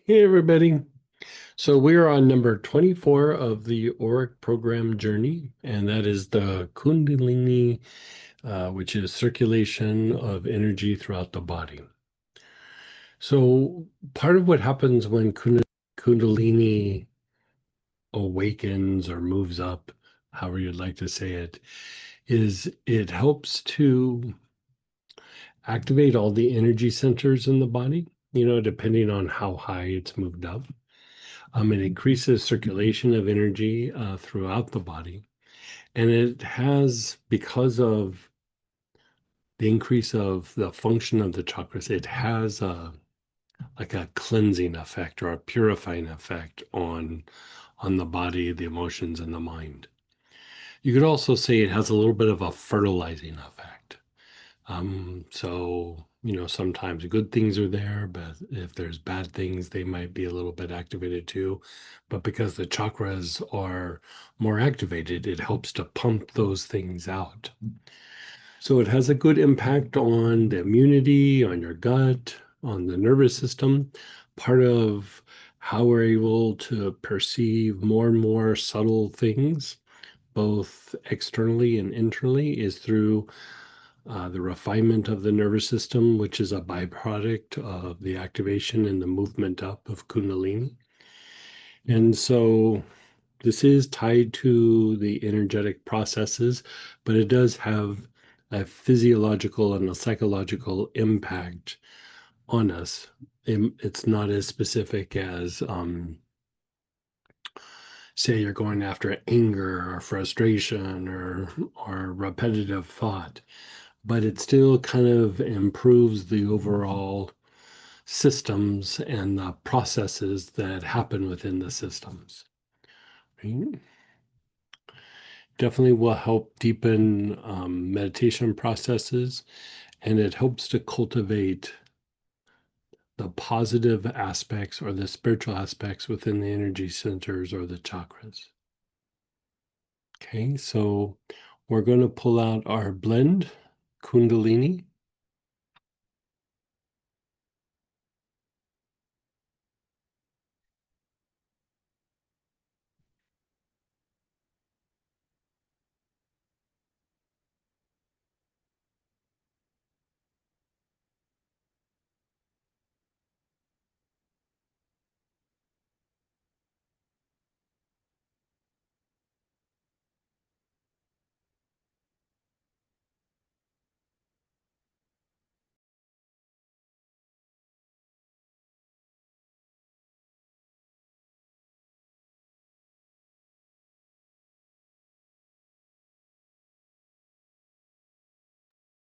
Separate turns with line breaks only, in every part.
Hey, everybody. So we're on number 24 of the Auric program journey, and that is the Kundalini, which is circulation of energy throughout the body. So part of what happens when Kundalini awakens or moves up, however you'd like to say it, is it helps to activate all the energy centers in the body, depending on how high it's moved up. It increases circulation of energy throughout the body. And it has, because of the increase of the function of the chakras, it has like a cleansing effect or a purifying effect on the body, the emotions, and the mind. You could also say it has a little bit of a fertilizing effect. Sometimes good things are there, but if there's bad things, they might be a little bit activated too. But because the chakras are more activated, it helps to pump those things out. So it has a good impact on the immunity, on your gut, on the nervous system. Part of how we're able to perceive more and more subtle things, both externally and internally, is through the refinement of the nervous system, which is a byproduct of the activation and the movement up of Kundalini. And so this is tied to the energetic processes, but it does have a physiological and a psychological impact on us. It's not as specific as, say, you're going after anger or frustration or repetitive thought, but it still kind of improves the overall systems and the processes that happen within the systems. Right? Definitely will help deepen meditation processes, and it helps to cultivate the positive aspects or the spiritual aspects within the energy centers or the chakras. Okay, so we're going to pull out our blend, Kundalini.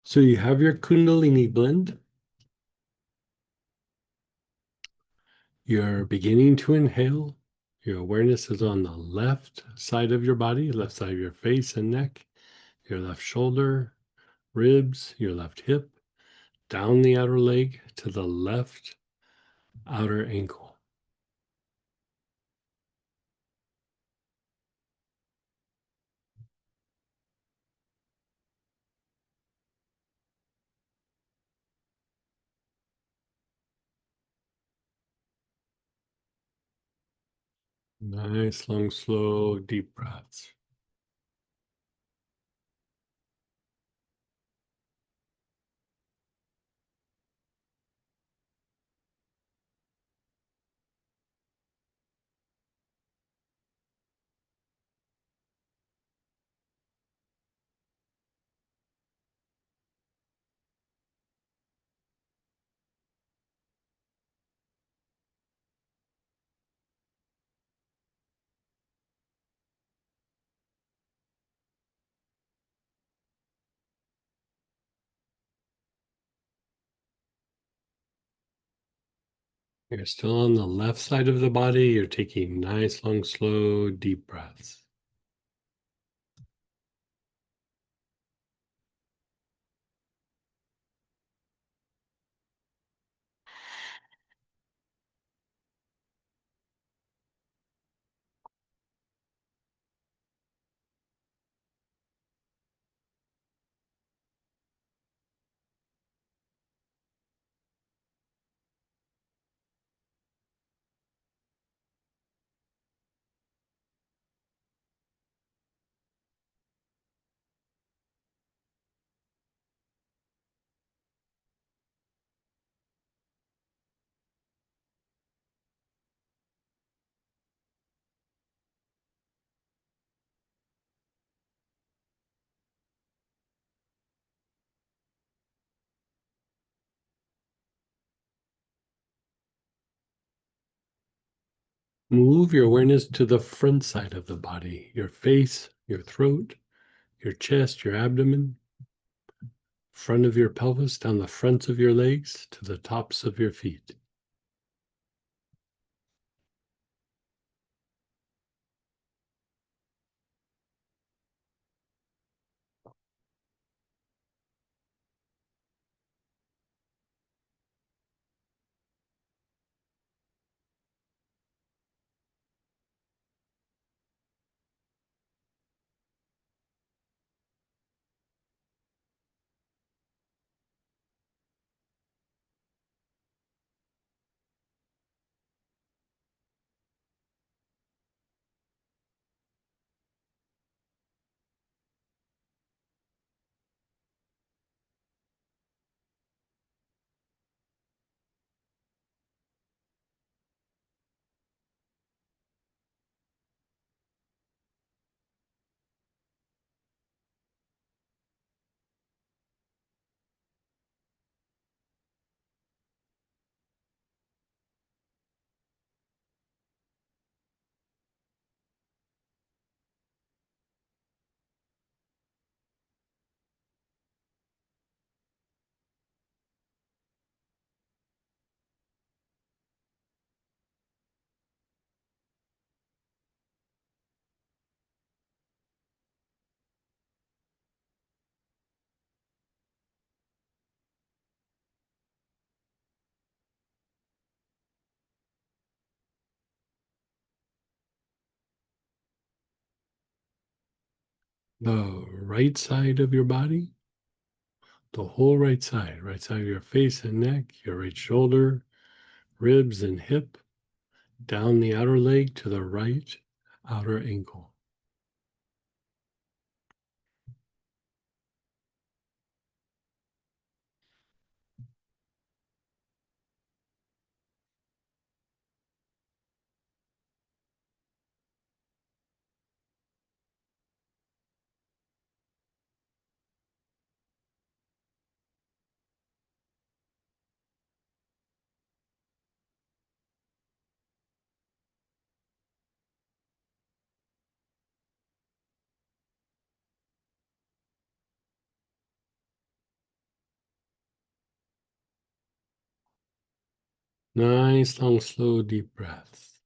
So you have your Kundalini blend. You're beginning to inhale. Your awareness is on the left side of your body, left side of your face and neck, your left shoulder, ribs, your left hip, down the outer leg to the left outer ankle. Nice, long, slow, deep breaths. You're still on the left side of the body. You're taking nice, long, slow, deep breaths. Move your awareness to the front side of the body, your face, your throat, your chest, your abdomen, front of your pelvis, down the fronts of your legs to the tops of your feet. The right side of your body, the whole right side of your face and neck, your right shoulder, ribs and hip, down the outer leg to the right outer ankle. Nice, long, slow, deep breaths.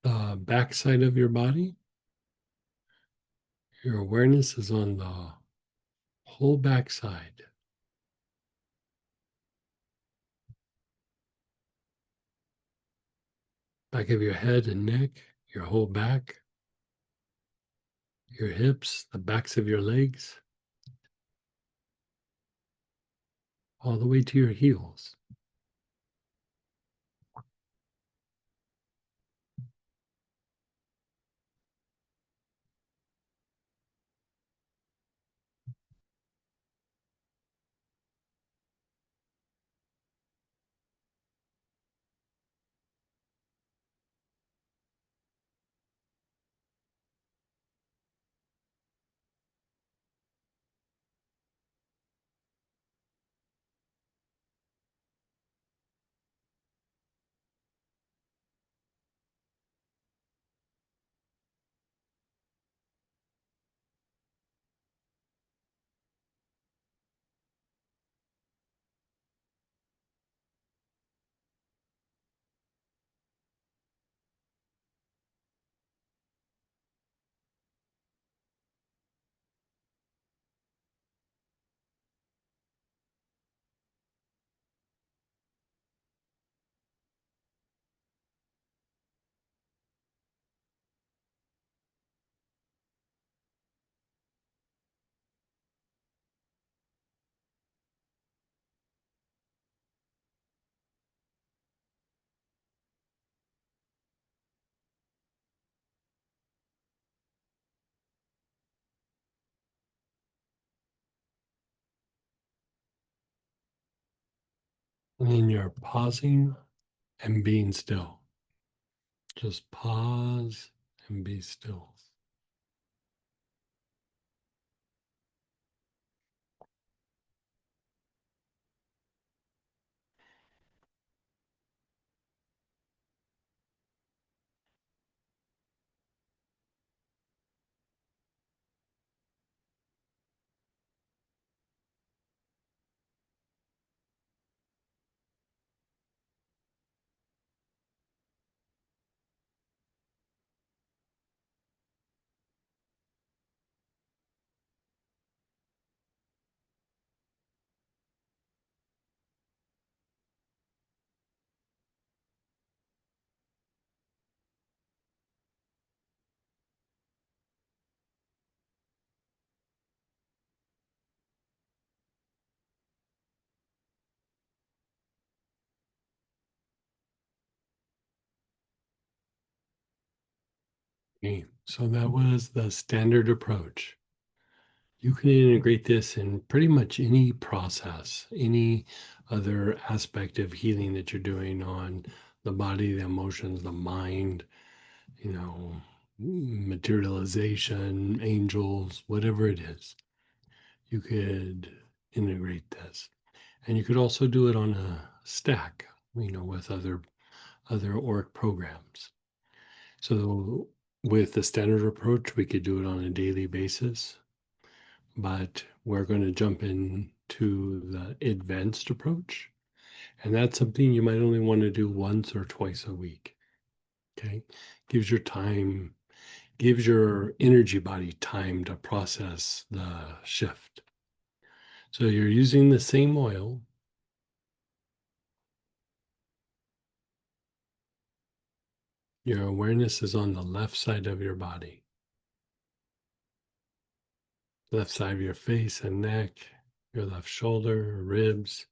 The back side of your body, your awareness is on the whole back side. Back of your head and neck, your whole back, your hips, the backs of your legs, all the way to your heels. And then you're pausing and being still. Just pause and be still. Okay, so that was the standard approach. You can integrate this in pretty much any process, any other aspect of healing that you're doing on the body, the emotions, the mind, materialization, angels, whatever it is. You could integrate this. And you could also do it on a stack, with other Auric programs. So with the standard approach, we could do it on a daily basis, but we're going to jump into the advanced approach. And that's something you might only want to do once or twice a week. Okay. Gives your time, gives your energy body time to process the shift. So you're using the same oil. Your awareness is on the left side of your body, left side of your face and neck, your left shoulder, ribs,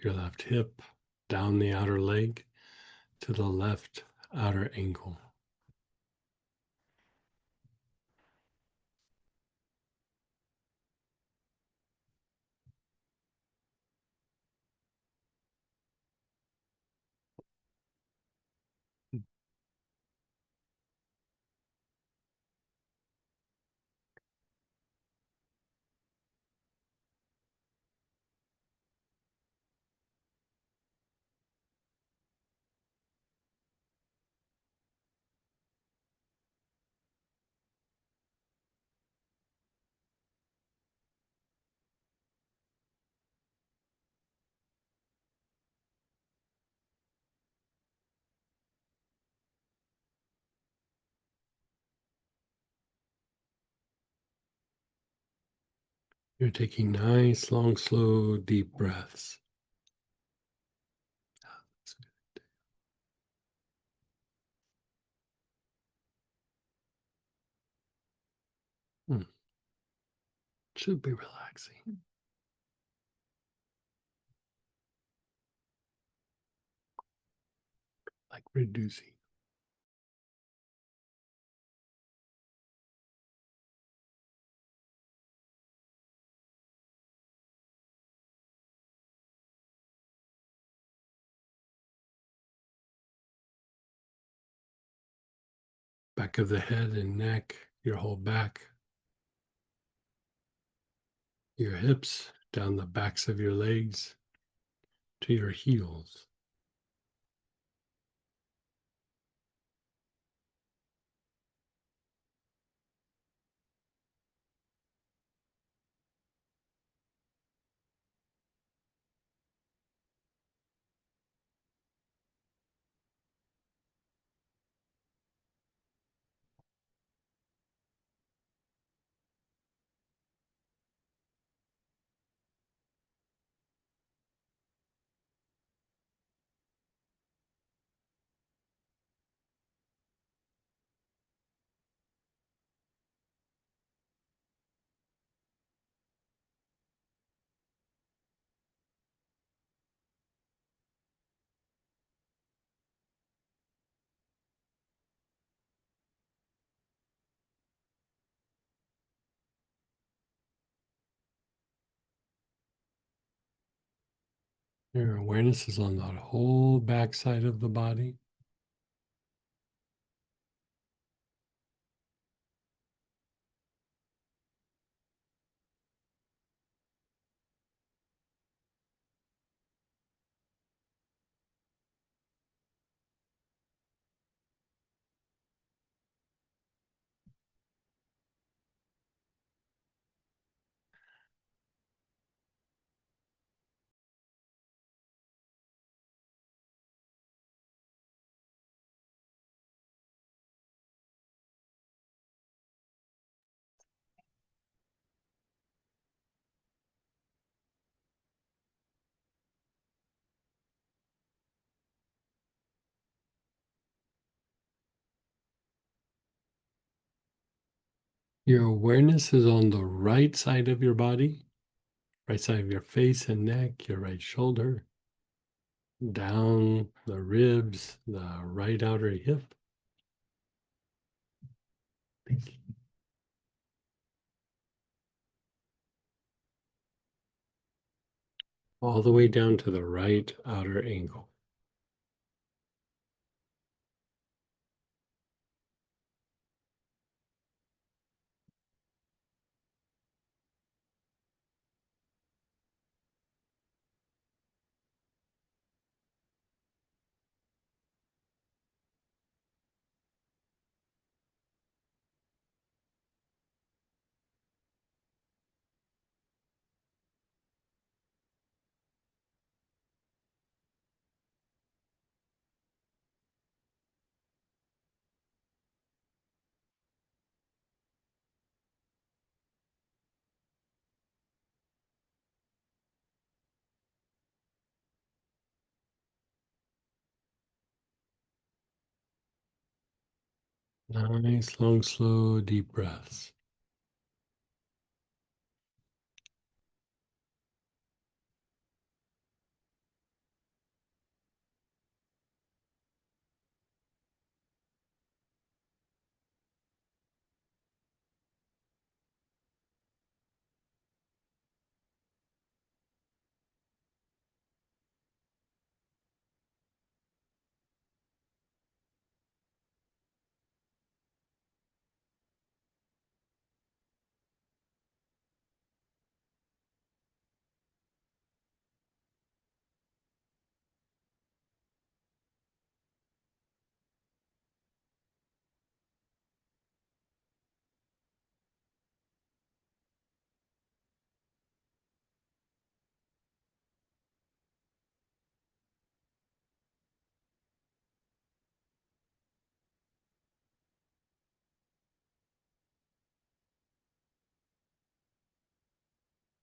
your left hip, down the outer leg to the left outer ankle. You're taking nice, long, slow, deep breaths. Hmm. Should be relaxing, like reducing. Back of the head and neck, your whole back, your hips, down the backs of your legs to your heels. Your awareness is on the whole backside of the body. Your awareness is on the right side of your body, right side of your face and neck, your right shoulder, down the ribs, the right outer hip. All the way down to the right outer ankle. Nice, long, slow, deep breaths.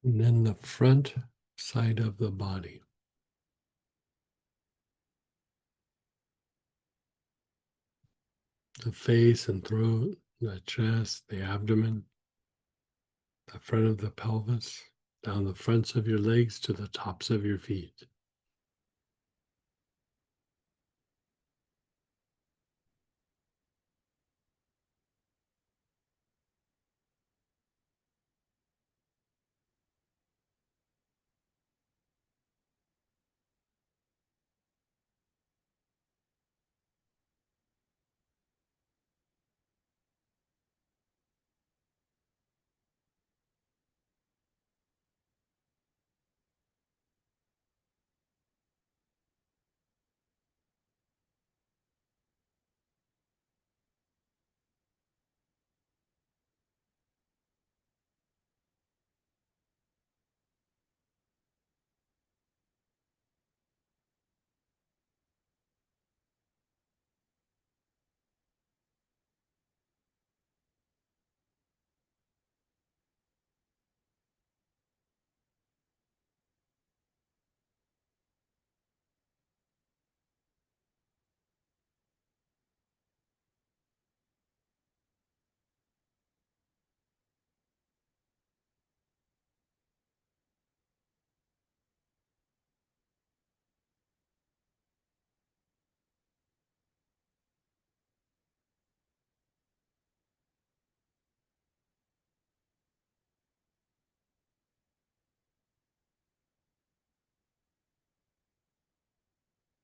And then the front side of the body, the face and throat, the chest, the abdomen, the front of the pelvis, down the fronts of your legs to the tops of your feet.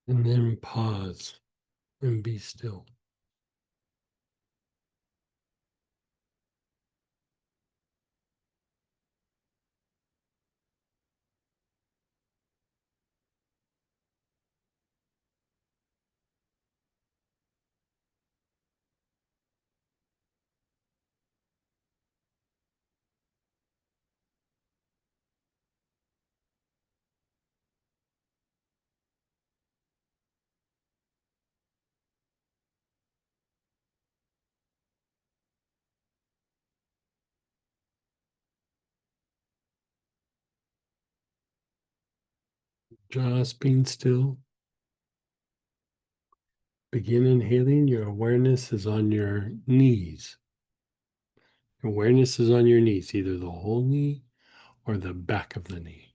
And then pause and be still. Just being still. Begin inhaling. Your awareness is on your knees. Awareness is on your knees, either the whole knee or the back of the knee.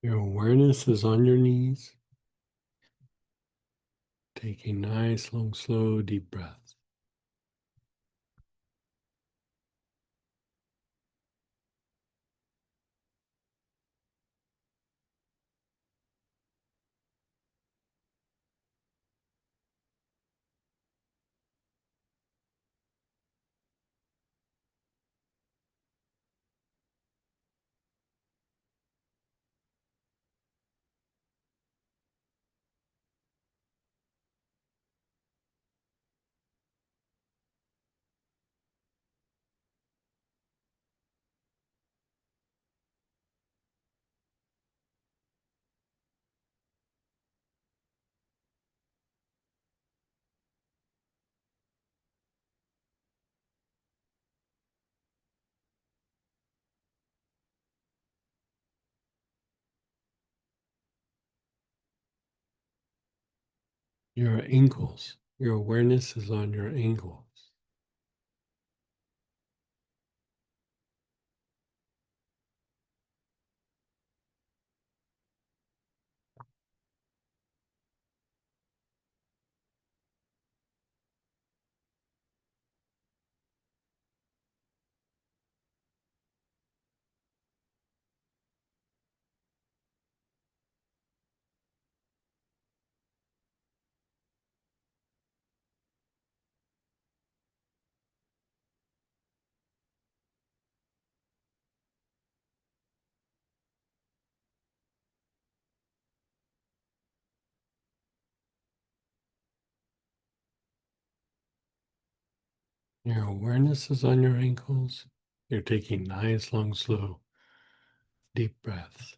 Your awareness is on your knees. Taking nice, long, slow, deep breaths. Your ankles. Your awareness is on your ankles. Your awareness is on your ankles. You're taking nice, long, slow, deep breaths.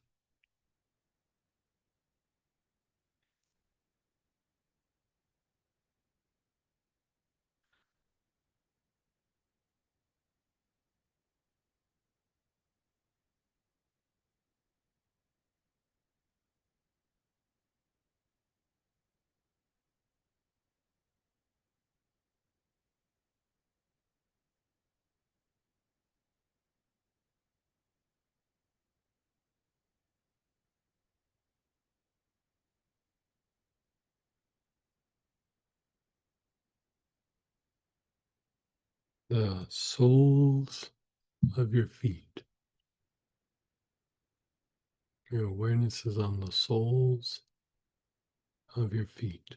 The soles of your feet. Your awareness is on the soles of your feet.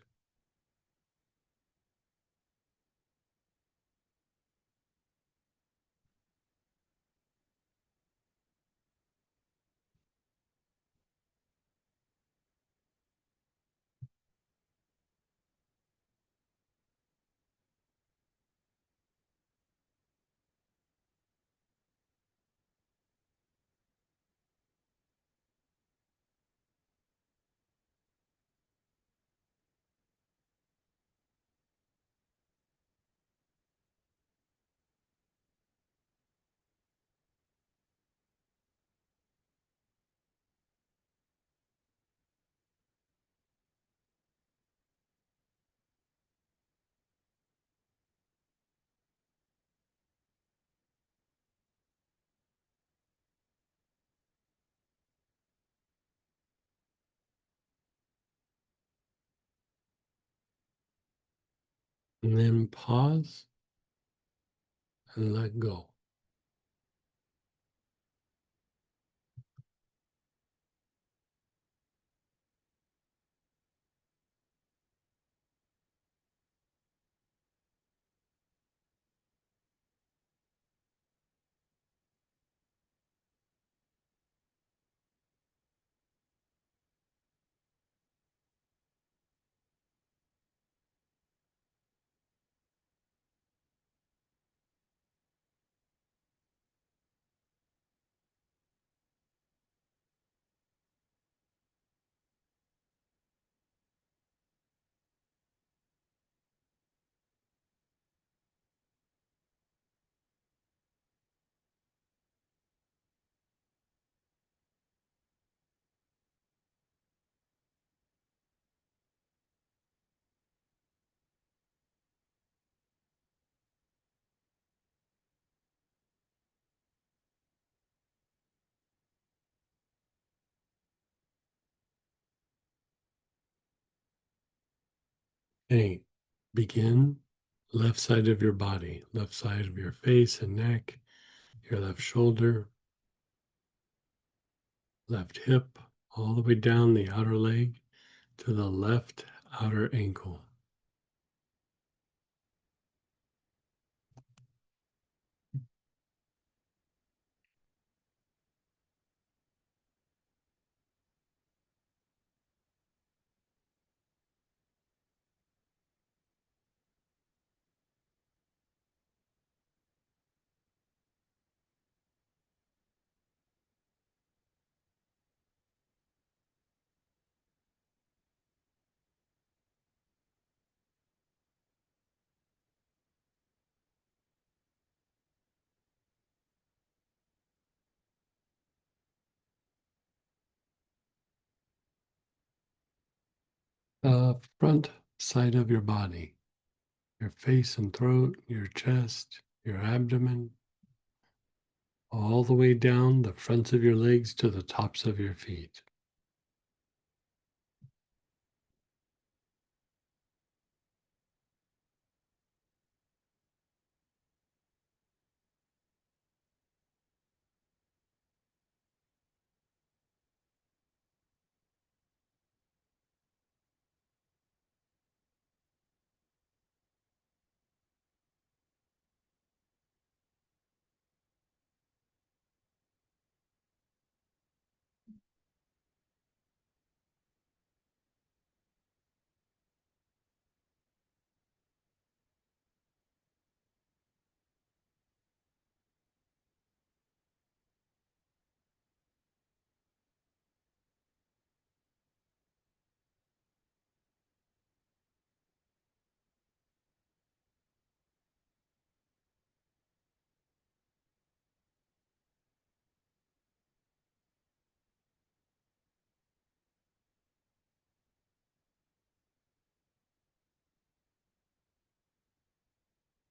And then pause and let go. Okay, begin left side of your body, left side of your face and neck, your left shoulder, left hip, all the way down the outer leg to the left outer ankle. Front side of your body, your face and throat, your chest, your abdomen, all the way down the fronts of your legs to the tops of your feet.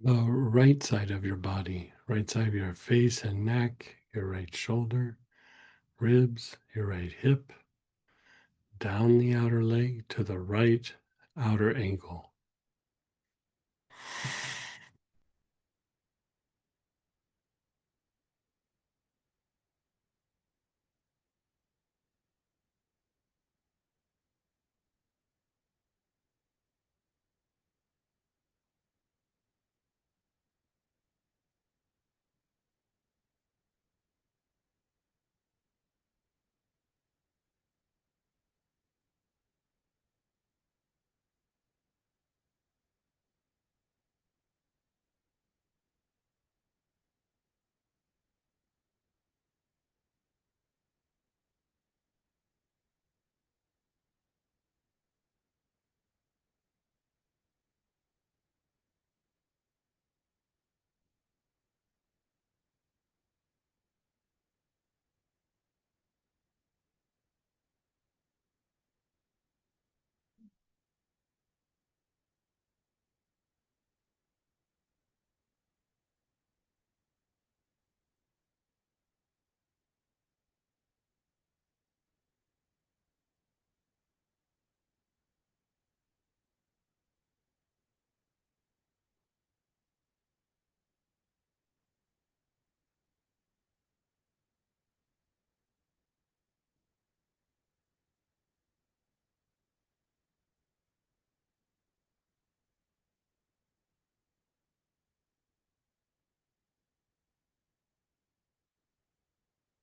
The right side of your body, right side of your face and neck, your right shoulder, ribs, your right hip, down the outer leg to the right outer ankle.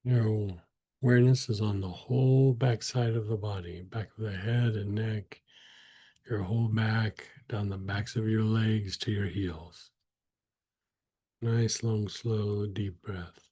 Your awareness is on the whole back side of the body, back of the head and neck, your whole back, down the backs of your legs to your heels. Nice, long, slow, deep breath.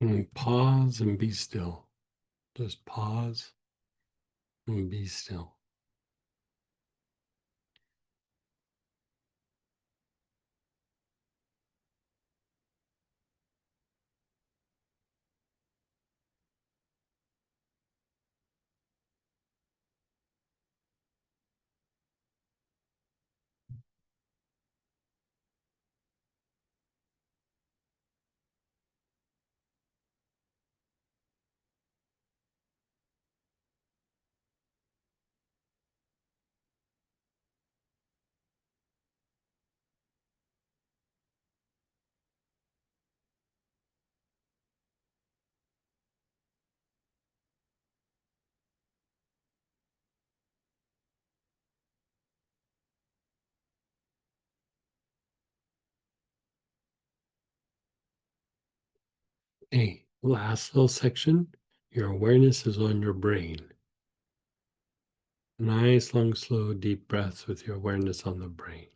And pause and be still. Just pause and be still. Hey, last little section. Your awareness is on your brain. Nice, long, slow, deep breaths with your awareness on the brain.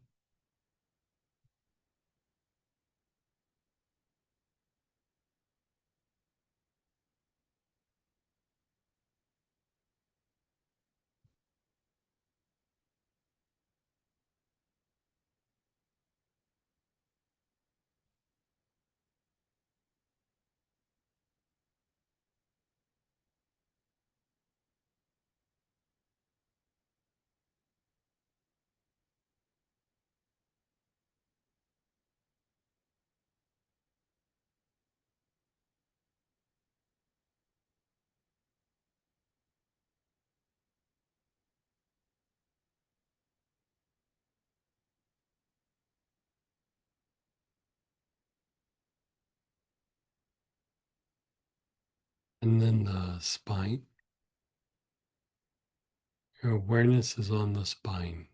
And then the spine. Your awareness is on the spine.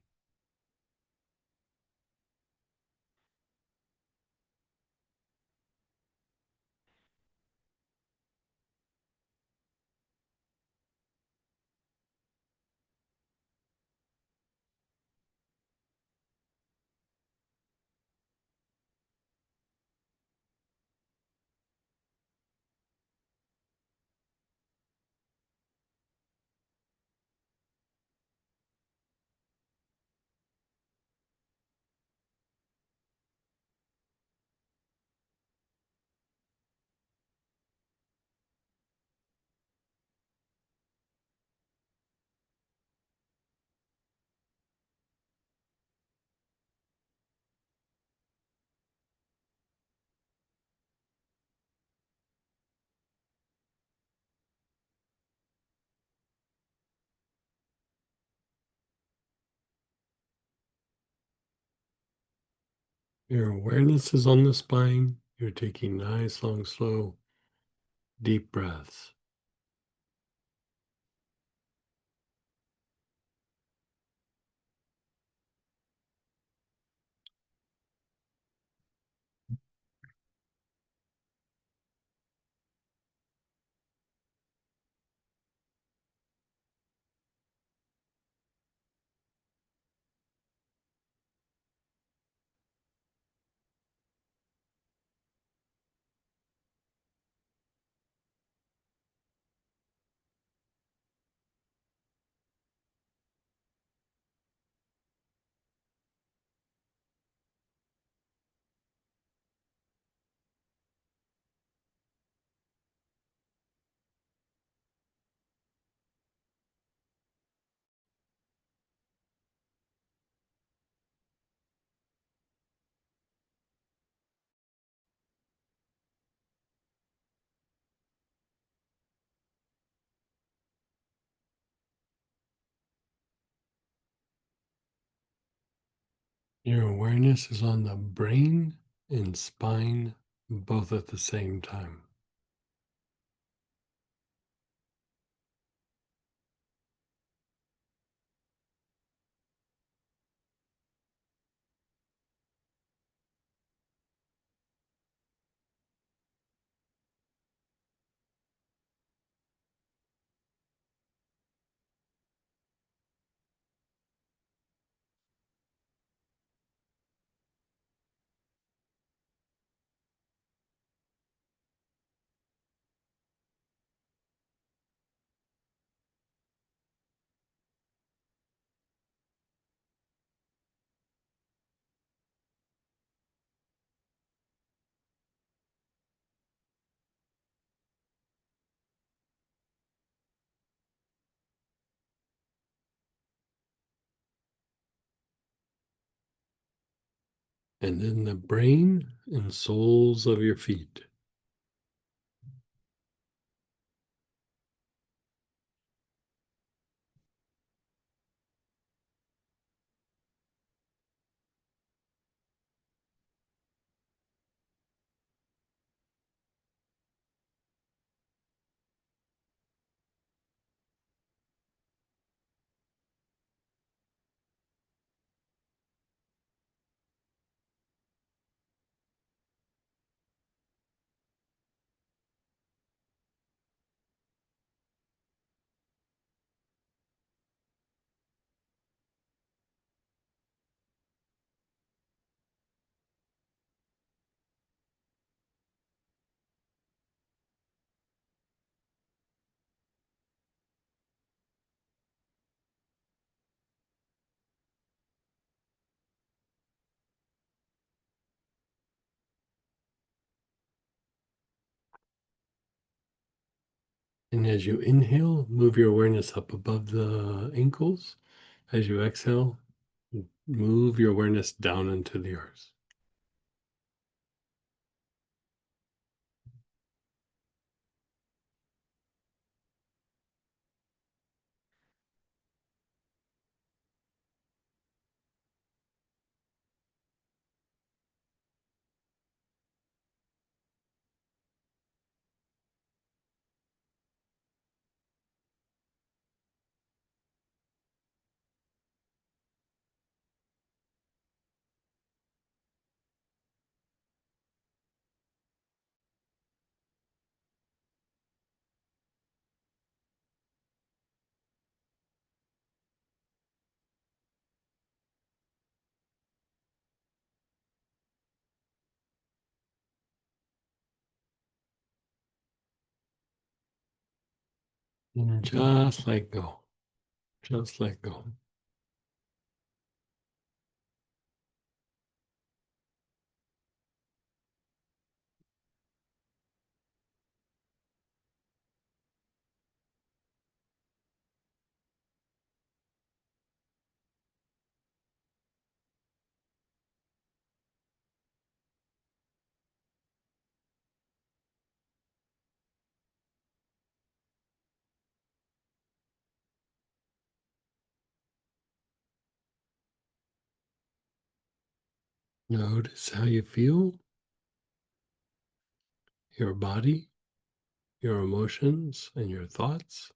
Your awareness is on the spine. You're taking nice, long, slow, deep breaths. Your awareness is on the brain and spine both at the same time. And then the brain and soles of your feet. And as you inhale, move your awareness up above the ankles. As you exhale, move your awareness down into the earth. And just let go. Just let go. Notice how you feel, your body, your emotions, and your thoughts.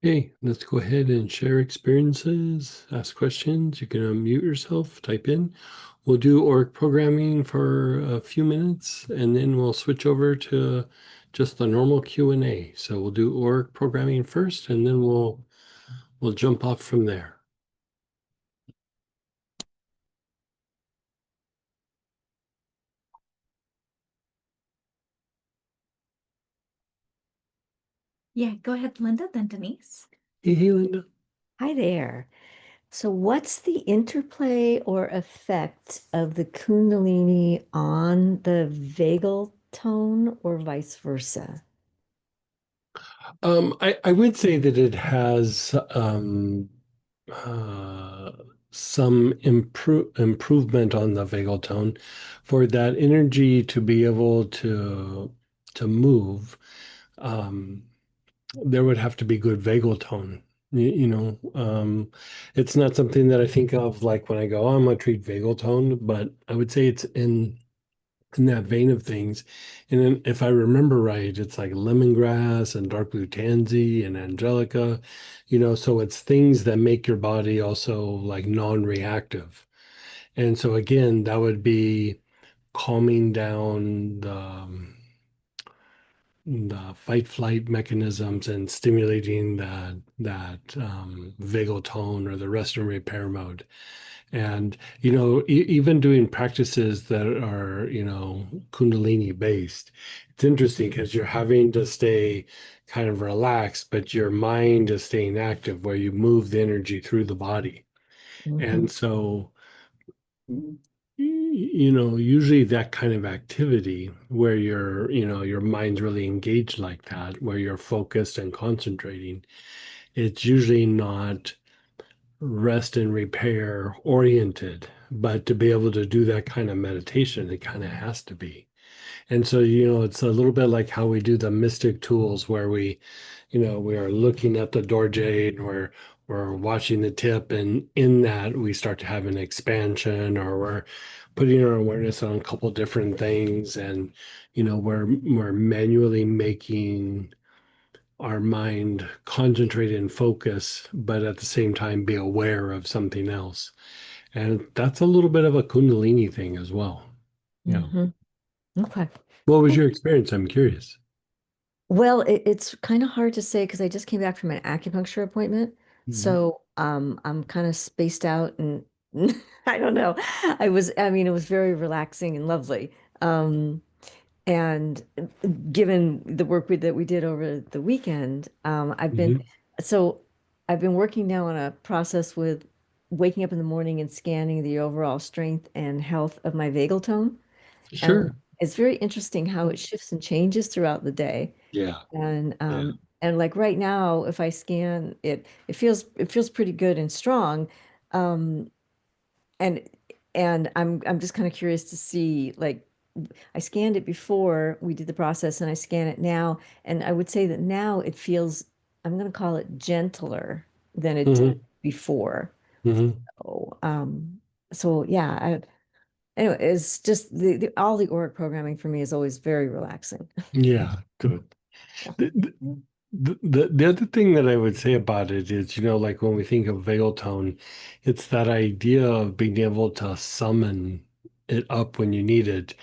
Okay, let's go ahead and share experiences, ask questions. You can unmute yourself, type in, We'll do Auric programming for a few minutes, and then we'll switch over to just the normal Q&A. So we'll do Auric programming first, and then we'll jump off from there.
Yeah, go ahead, Linda, then Denise.
Hey, Linda.
Hi there. So, what's the interplay or effect of the Kundalini on the vagal tone or vice versa?
I would say that it has uh, some improvement on the vagal tone for that energy to be able to move. Um, there would have to be good vagal tone. It's not something that I think of like when I go, oh, I'm gonna treat vagal tone, but I would say it's in that vein of things. And then if I remember right, it's like lemongrass and dark blue tansy and angelica, so it's things that make your body also like non-reactive. And so again, that would be calming down the fight flight mechanisms and stimulating that vagal tone or the rest and repair mode. And even doing practices that are Kundalini based, it's interesting because you're having to stay kind of relaxed, but your mind is staying active where you move the energy through the body.
Mhm.
And so usually that kind of activity where your mind's really engaged like that, where you're focused and concentrating, it's usually not rest and repair oriented. But to be able to do that kind of meditation, it kind of has to be. And so, it's a little bit like how we do the mystic tools where we are looking at the door jade, we're watching the tip, and in that we start to have an expansion, or we're putting our awareness on a couple different things, and we're manually making our mind concentrate and focus, but at the same time be aware of something else. And that's a little bit of a Kundalini thing as well. Yeah.
Mhm. Okay.
What was your experience? I'm curious.
Well, it's kind of hard to say because I just came back from an acupuncture appointment.
Mhm.
So I'm kind of spaced out and I don't know. I mean, it was very relaxing and lovely. And given the work that we did over the weekend,
Mhm.
so I've been working now on a process with waking up in the morning and scanning the overall strength and health of my vagal tone. And
Sure.
it's very interesting how it shifts and changes throughout the day.
Yeah.
And
Yeah.
like right now, if I scan it, it feels pretty good and strong. Um, and I'm just kind of curious to see like I scanned it before we did the process and I scan it now. And I would say that now it feels, I'm going to call it gentler than it did
Hmm.
before.
Hmm.
So, so yeah, anyway, it's just all the Auric programming for me is always very relaxing.
Yeah. Good.
Yeah.
The, the other thing that I would say about it is, like when we think of veil tone, it's that idea of being able to summon it up when you need it.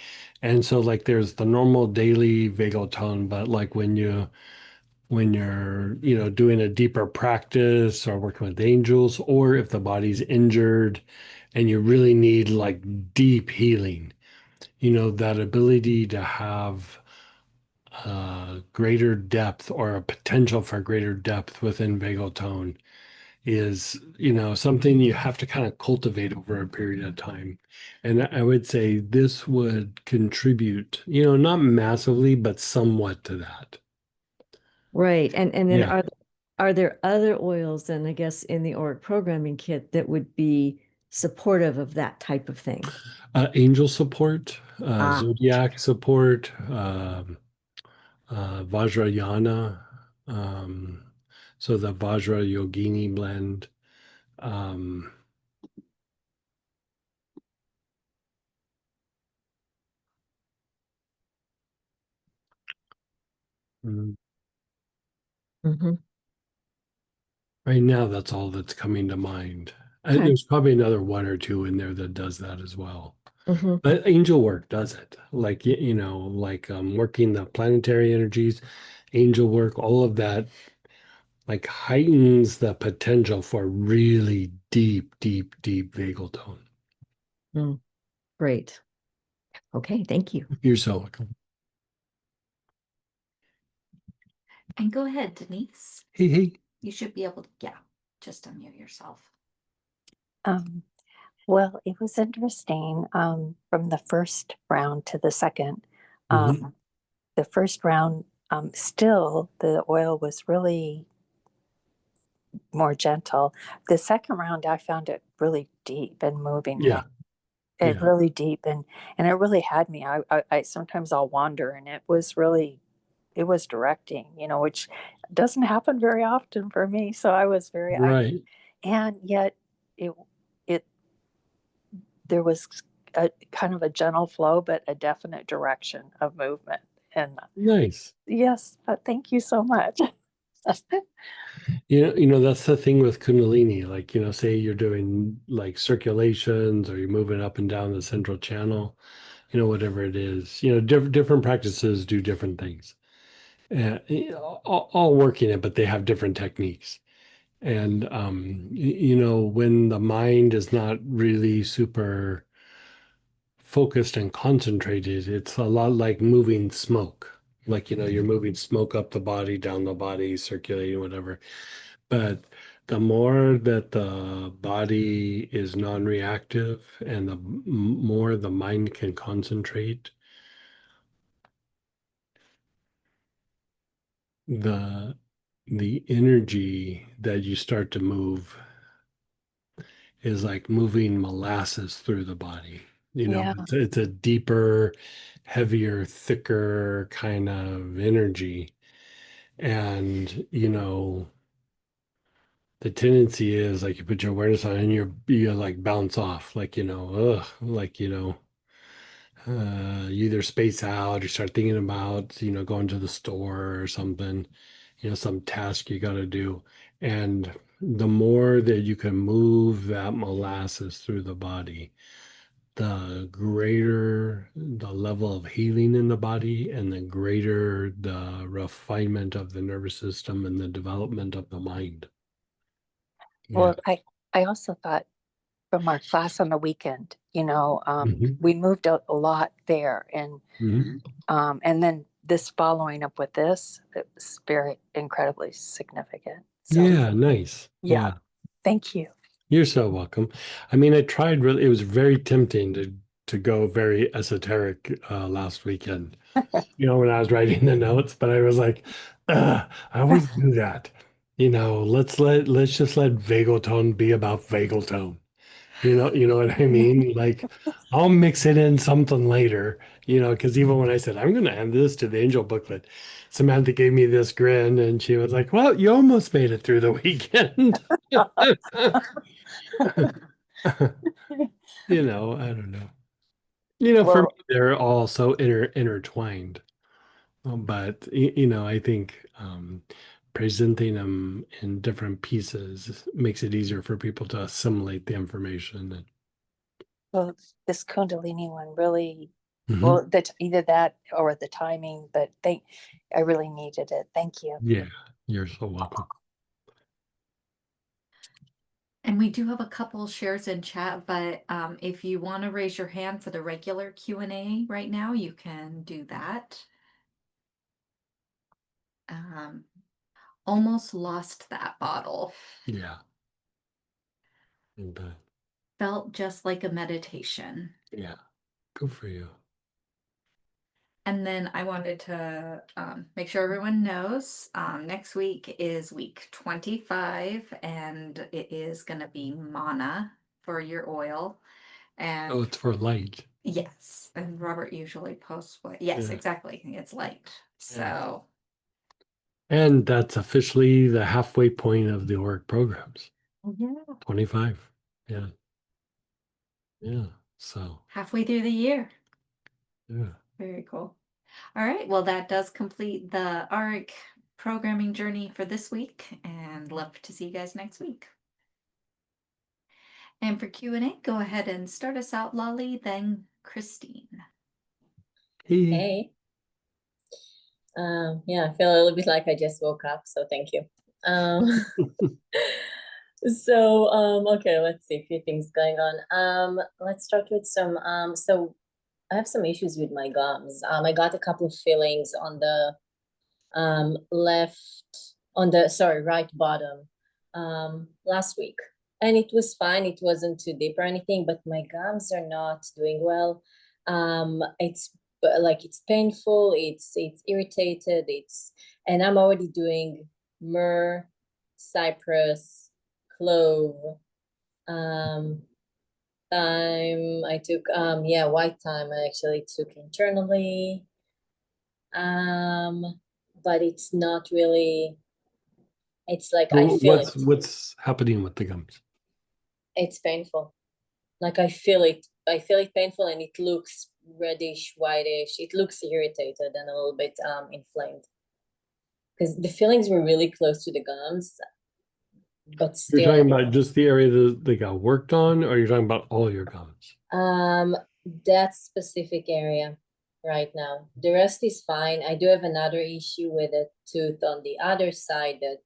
And so like there's the normal daily vagal tone, but like when you're doing a deeper practice or working with angels, or if the body's injured and you really need like deep healing, that ability to have greater depth or a potential for greater depth within vagal tone is, something you have to kind of cultivate over a period of time. And I would say this would contribute, not massively, but somewhat to that.
Right. And then
Yeah.
are there other oils then I guess in the Auric programming kit that would be supportive of that type of thing?
Angel support,
Ah,
zodiac support, Vajrayana, um, so the Vajra Yogini blend. Um, mm,
hmm.
right now, that's all that's coming to mind.
Okay.
There's probably another one or two in there that does that as well.
Hmm.
But angel work does it. Like like working the planetary energies, angel work, all of that like heightens the potential for really deep, deep, deep vagal tone.
Mm, great. Okay, thank you.
You're so welcome.
And go ahead, Denise.
Hey, hey.
You should be able to, yeah, just unmute yourself.
Um, well, it was interesting from the first round to the second.
Mhm.
The first round, still the oil was really more gentle. The second round, I found it really deep and moving me.
Yeah,
It
yeah,
really deep and it really had me. I sometimes I'll wander, and it was directing, which doesn't happen very often for me. So I was
right.
and yet it it there was a kind of a gentle flow, but a definite direction of movement. And
Nice.
yes, thank you so much.
That's the thing with Kundalini. Like, say you're doing like circulations or you're moving up and down the central channel, whatever it is, different practices do different things. All working it, but they have different techniques. And, when the mind is not really super focused and concentrated, it's a lot like moving smoke. Like, you're moving smoke up the body, down the body, circulating, whatever. But the more that the body is non-reactive and the more the mind can concentrate, the the energy that you start to move is like moving molasses through the body.
Yeah.
It's a deeper, heavier, thicker kind of energy. And, the tendency is like you put your awareness on and you like bounce off, like, like, you either space out or start thinking about, going to the store or something, some task you got to do. And the more that you can move that molasses through the body, the greater the level of healing in the body and the greater the refinement of the nervous system and the development of the mind. Yeah.
Well, I also thought from our class on the weekend,
Hmm.
we moved a lot there,
Hmm.
and then this following up with this, it was very incredibly significant. So
Yeah, nice.
yeah,
Yeah.
thank you.
You're so welcome. I mean, I tried really, it was very tempting to go very esoteric last weekend, when I was writing the notes, but I was like, I always do that. Let's just let vagal tone be about vagal tone. You know what I mean? Like I'll mix it in something later, because even when I said I'm gonna add this to the angel booklet, Samantha gave me this grin and she was like, well, you almost made it through the weekend. I don't know. For me,
Well,
they're all so intertwined. But I think presenting them in different pieces makes it easier for people to assimilate the information.
well, this Kundalini one really,
Mhm.
well, that either that or the timing, but I really needed it. Thank you.
Yeah, you're so welcome.
And we do have a couple shares in chat, but if you want to raise your hand for the regular Q&A right now, you can do that. Um, almost lost that bottle.
Yeah. And,
Felt just like a meditation.
yeah. Good for you.
And then I wanted to make sure everyone knows next week is week 25, and it is going to be mana for your oil. And
Oh, it's for light.
yes, and Robert usually posts what, yes,
Yeah.
exactly. It's light.
Yeah.
So,
And that's officially the halfway point of the Auric programs.
Yeah.
25. Yeah. Yeah. So,
halfway through the year.
yeah.
Very cool. All right. Well, that does complete the Auric programming journey for this week, and love to see you guys next week. And for Q&A, go ahead and start us out, Lolly, then Christine.
Hey.
Hey. Yeah, I feel a little bit like I just woke up, so thank you. Okay, let's see, a few things going on. Let's start with some, so I have some issues with my gums. I got a couple of fillings on the right bottom last week. And it was fine. It wasn't too deep or anything, but my gums are not doing well. It's painful, it's irritated, and I'm already doing myrrh, cypress, clove, thyme. I took white thyme I actually took internally. But it's not really, it's like I feel it.
What's happening with the gums?
It's painful. Like I feel it painful, and it looks reddish, whitish. It looks irritated and a little bit inflamed. Because the fillings were really close to the gums, but still.
You're talking about just the area that they got worked on, or you're talking about all your gums?
That specific area right now. The rest is fine. I do have another issue with a tooth on the other side that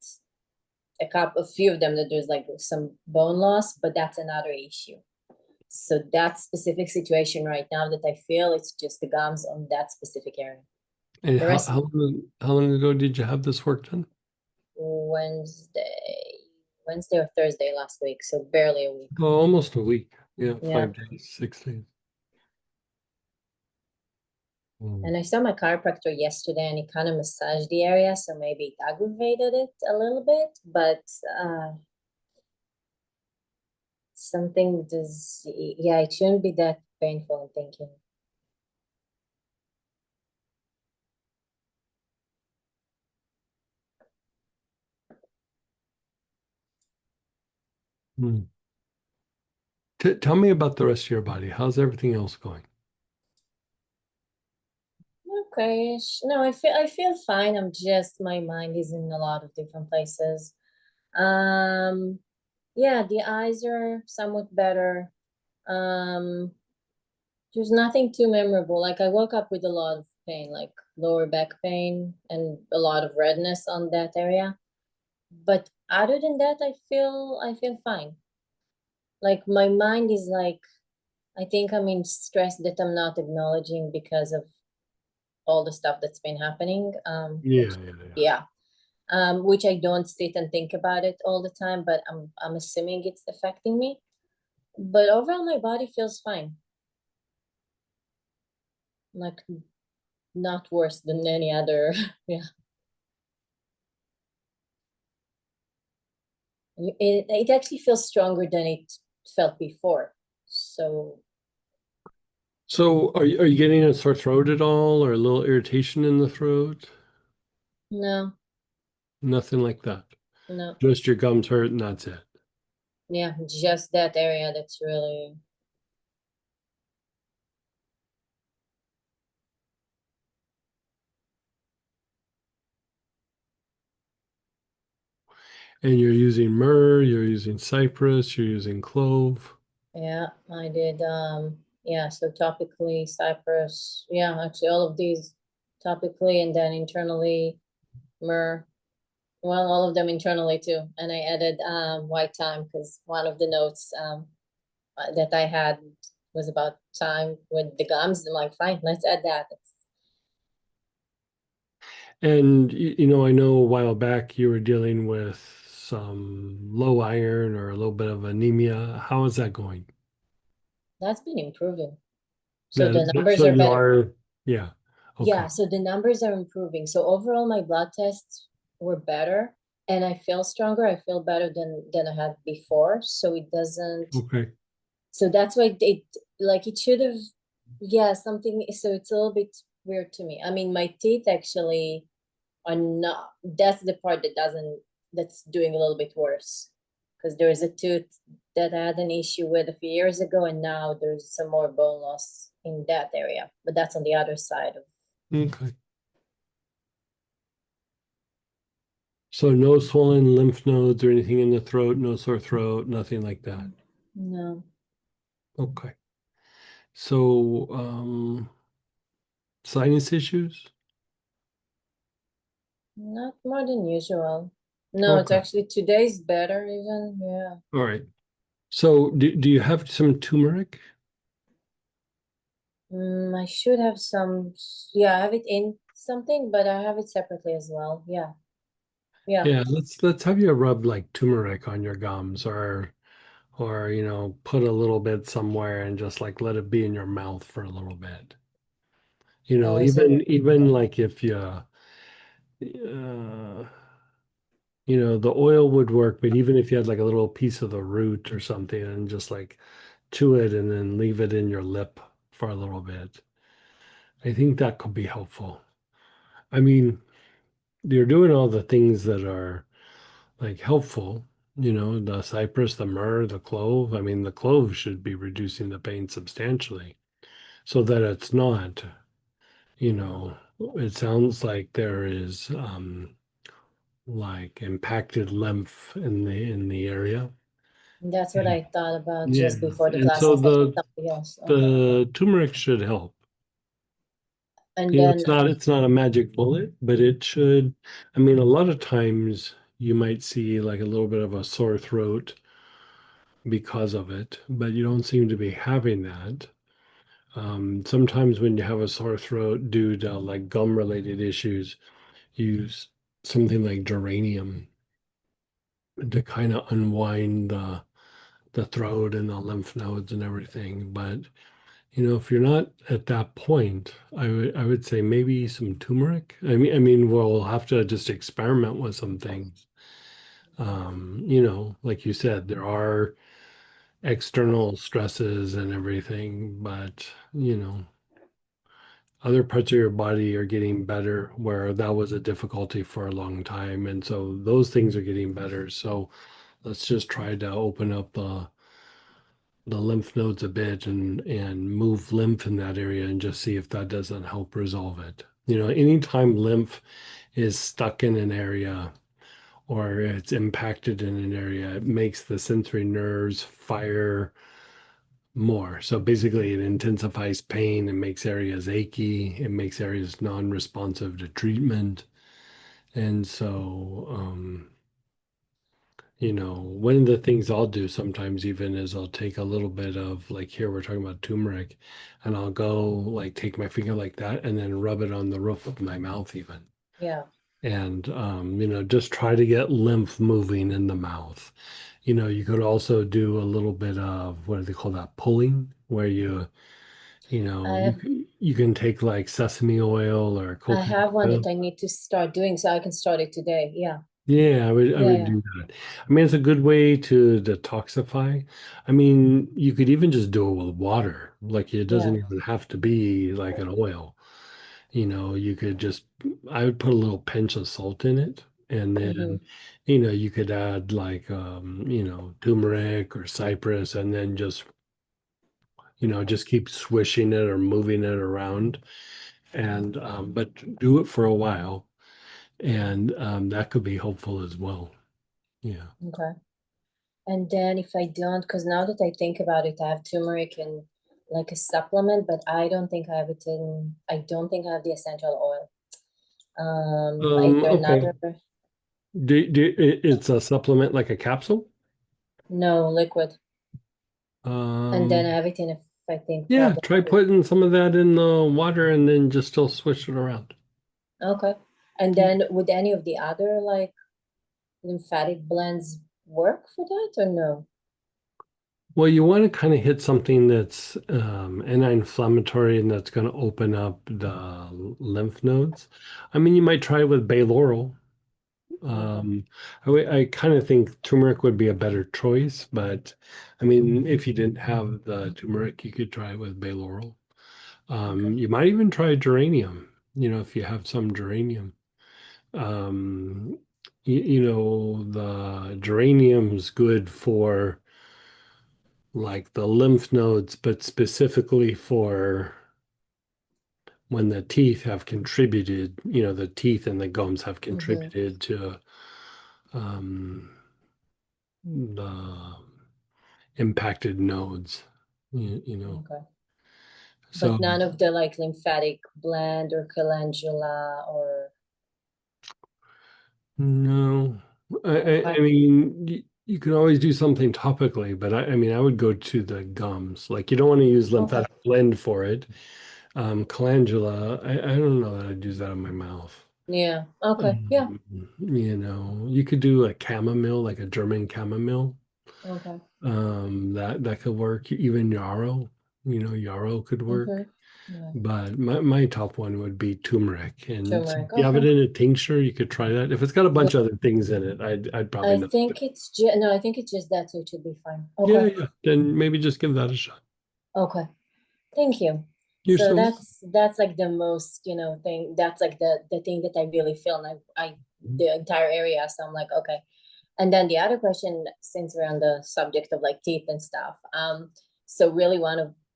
a few of them that there's like some bone loss, but that's another issue. So that specific situation right now that I feel it's just the gums on that specific area.
And how long ago did you have this work done?
Wednesday or Thursday last week, so barely a week.
Oh, almost a week. Yeah,
Yeah.
5 days, 6 days.
And I saw my chiropractor yesterday, and he kind of massaged the area, so maybe it aggravated it a little bit, but it shouldn't be that painful, I'm thinking.
Tell me about the rest of your body. How's everything else going?
Okay. No, I feel fine. My mind is in a lot of different places. Yeah, the eyes are somewhat better. There's nothing too memorable. Like I woke up with a lot of pain, like lower back pain and a lot of redness on that area. But other than that, I feel fine. Like my mind is like, I think I'm in stress that I'm not acknowledging because of all the stuff that's been happening.
Yeah.
Which I don't sit and think about it all the time, but I'm assuming it's affecting me. But overall, my body feels fine. Like not worse than any other. Yeah. It actually feels stronger than it felt before. So
are you getting a sore throat at all, or a little irritation in the throat?
no.
Nothing like that.
No.
Just your gums hurt and that's it.
Yeah, just that area that's really.
And you're using myrrh, you're using cypress, you're using clove.
Yeah, I did. Yeah, so topically, cypress. Yeah, actually, all of these topically, and then internally, myrrh. Well, all of them internally too. And I added white thyme because one of the notes that I had was about thyme with the gums. I'm like, fine, let's add that.
And I know a while back you were dealing with some low iron or a little bit of anemia. How is that going?
That's been improving. So the
So
numbers are
you
better.
Yeah. Okay.
Yeah, so the numbers are improving. So overall, my blood tests were better, and I feel stronger. I feel better than I had before. So it doesn't.
Okay.
So that's why it should have. Yeah, something. So it's a little bit weird to me. I mean, my teeth actually are not. That's the part that's doing a little bit worse, because there is a tooth that I had an issue with a few years ago, and now there's some more bone loss in that area. But that's on the other side of.
Okay. So no swollen lymph nodes or anything in the throat, no sore throat, nothing like that.
No,
Okay. So, sinus issues?
not more than usual. No, it's
Okay.
actually today's better even. Yeah.
All right. So, do you have some turmeric?
I should have some. Yeah, I have it in something, but I have it separately as well. Yeah. Yeah.
Yeah, let's have you rub like turmeric on your gums or put a little bit somewhere and just like let it be in your mouth for a little bit.
So
Even like if the oil would work, but even if you had like a little piece of the root or something and just like chew it and then leave it in your lip for a little bit, I think that could be helpful. I mean, you're doing all the things that are like helpful, the cypress, the myrrh, the clove. I mean, the clove should be reducing the pain substantially so that it's not, it sounds like there is like impacted lymph in the area.
that's what
Yeah.
I thought about
Yeah.
just before the
And
class.
so
I said something else. Okay.
the turmeric should help.
And then
It's not a magic bullet, but it should. I mean, a lot of times you might see like a little bit of a sore throat because of it, but you don't seem to be having that. Sometimes when you have a sore throat due to like gum related issues, use something like geranium to kind of unwind the throat and the lymph nodes and everything. But if you're not at that point, I would say maybe some turmeric. I mean, we'll have to just experiment with some things. Like you said, there are external stresses and everything, but other parts of your body are getting better where that was a difficulty for a long time. And so those things are getting better. So let's just try to open up the lymph nodes a bit and move lymph in that area and just see if that doesn't help resolve it. Anytime lymph is stuck in an area or it's impacted in an area, it makes the sensory nerves fire more. So basically, it intensifies pain, it makes areas achy, it makes areas non-responsive to treatment. And so, one of the things I'll do sometimes even is I'll take a little bit of like here we're talking about turmeric, and I'll go like take my finger like that and then rub it on the roof of my mouth even.
yeah.
And just try to get lymph moving in the mouth. You could also do a little bit of what do they call that? Pulling, where
I
you
have
can take like sesame oil or
I
coconut
have one
oil.
that I need to start doing, so I can start it today. Yeah.
Yeah, I would
Yeah,
do that. I mean, it's a good way to detoxify. I mean, you could even just do it with water. Like it
yeah.
doesn't even have to be like an oil. You could just I would put a little pinch of salt in it and
Mm-hmm.
then you could add like turmeric or cypress and then just keep swishing it or moving it around and but do it for a while and that could be helpful as well. Yeah.
Okay. And then if I don't, because now that I think about it, I have turmeric and like a supplement, but I don't think I have it in, I don't think I have the essential oil. Is there
Okay.
another?
It's a supplement like a capsule?
No, liquid. And then I
Um,
have it in, if I think
yeah,
probably.
try putting some of that in the water and then just still swish it around.
Okay. And then would any of the other like lymphatic blends work for that or no?
Well, you want to kind of hit something that's anti-inflammatory and that's going to open up the lymph nodes. I mean, you might try it with bay laurel.
Okay.
I kind of think turmeric would be a better choice, but I mean, if you didn't have the turmeric, you could try it with bay laurel.
Okay.
You might even try geranium, if you have some geranium. The geranium's good for like the lymph nodes, but specifically for when the teeth have contributed, the teeth and the gums have
Mm-hmm.
contributed to um, the impacted nodes, you know.
Okay.
So
But none of the like lymphatic blend or calendula or
no, I
okay.
mean, you can always do something topically, but I mean, I would go to the gums. Like you don't want to use
Okay.
lymphatic blend for it. Calendula, I don't know that I'd use that in my mouth.
Yeah. Okay. Yeah.
You know, you could do a chamomile, like a German chamomile.
Okay.
That could work. Even yarrow, yarrow could work.
Mm-hmm. Yeah.
But my top one would be turmeric. And if
Turmeric.
you have it
Okay.
in a tincture, you could try that. If it's got a
Yeah.
bunch of other things in it, I'd probably
I
not.
think it's just no, I think it's just that, so it should be fine.
Yeah,
Okay.
yeah. Then maybe just give that a shot.
Okay. Thank you.
You're
So
so
that's like the most, thing. That's like the thing that I really feel, and I the entire area. So I'm like, okay. And then the other question, since we're on the subject of like teeth and stuff, so really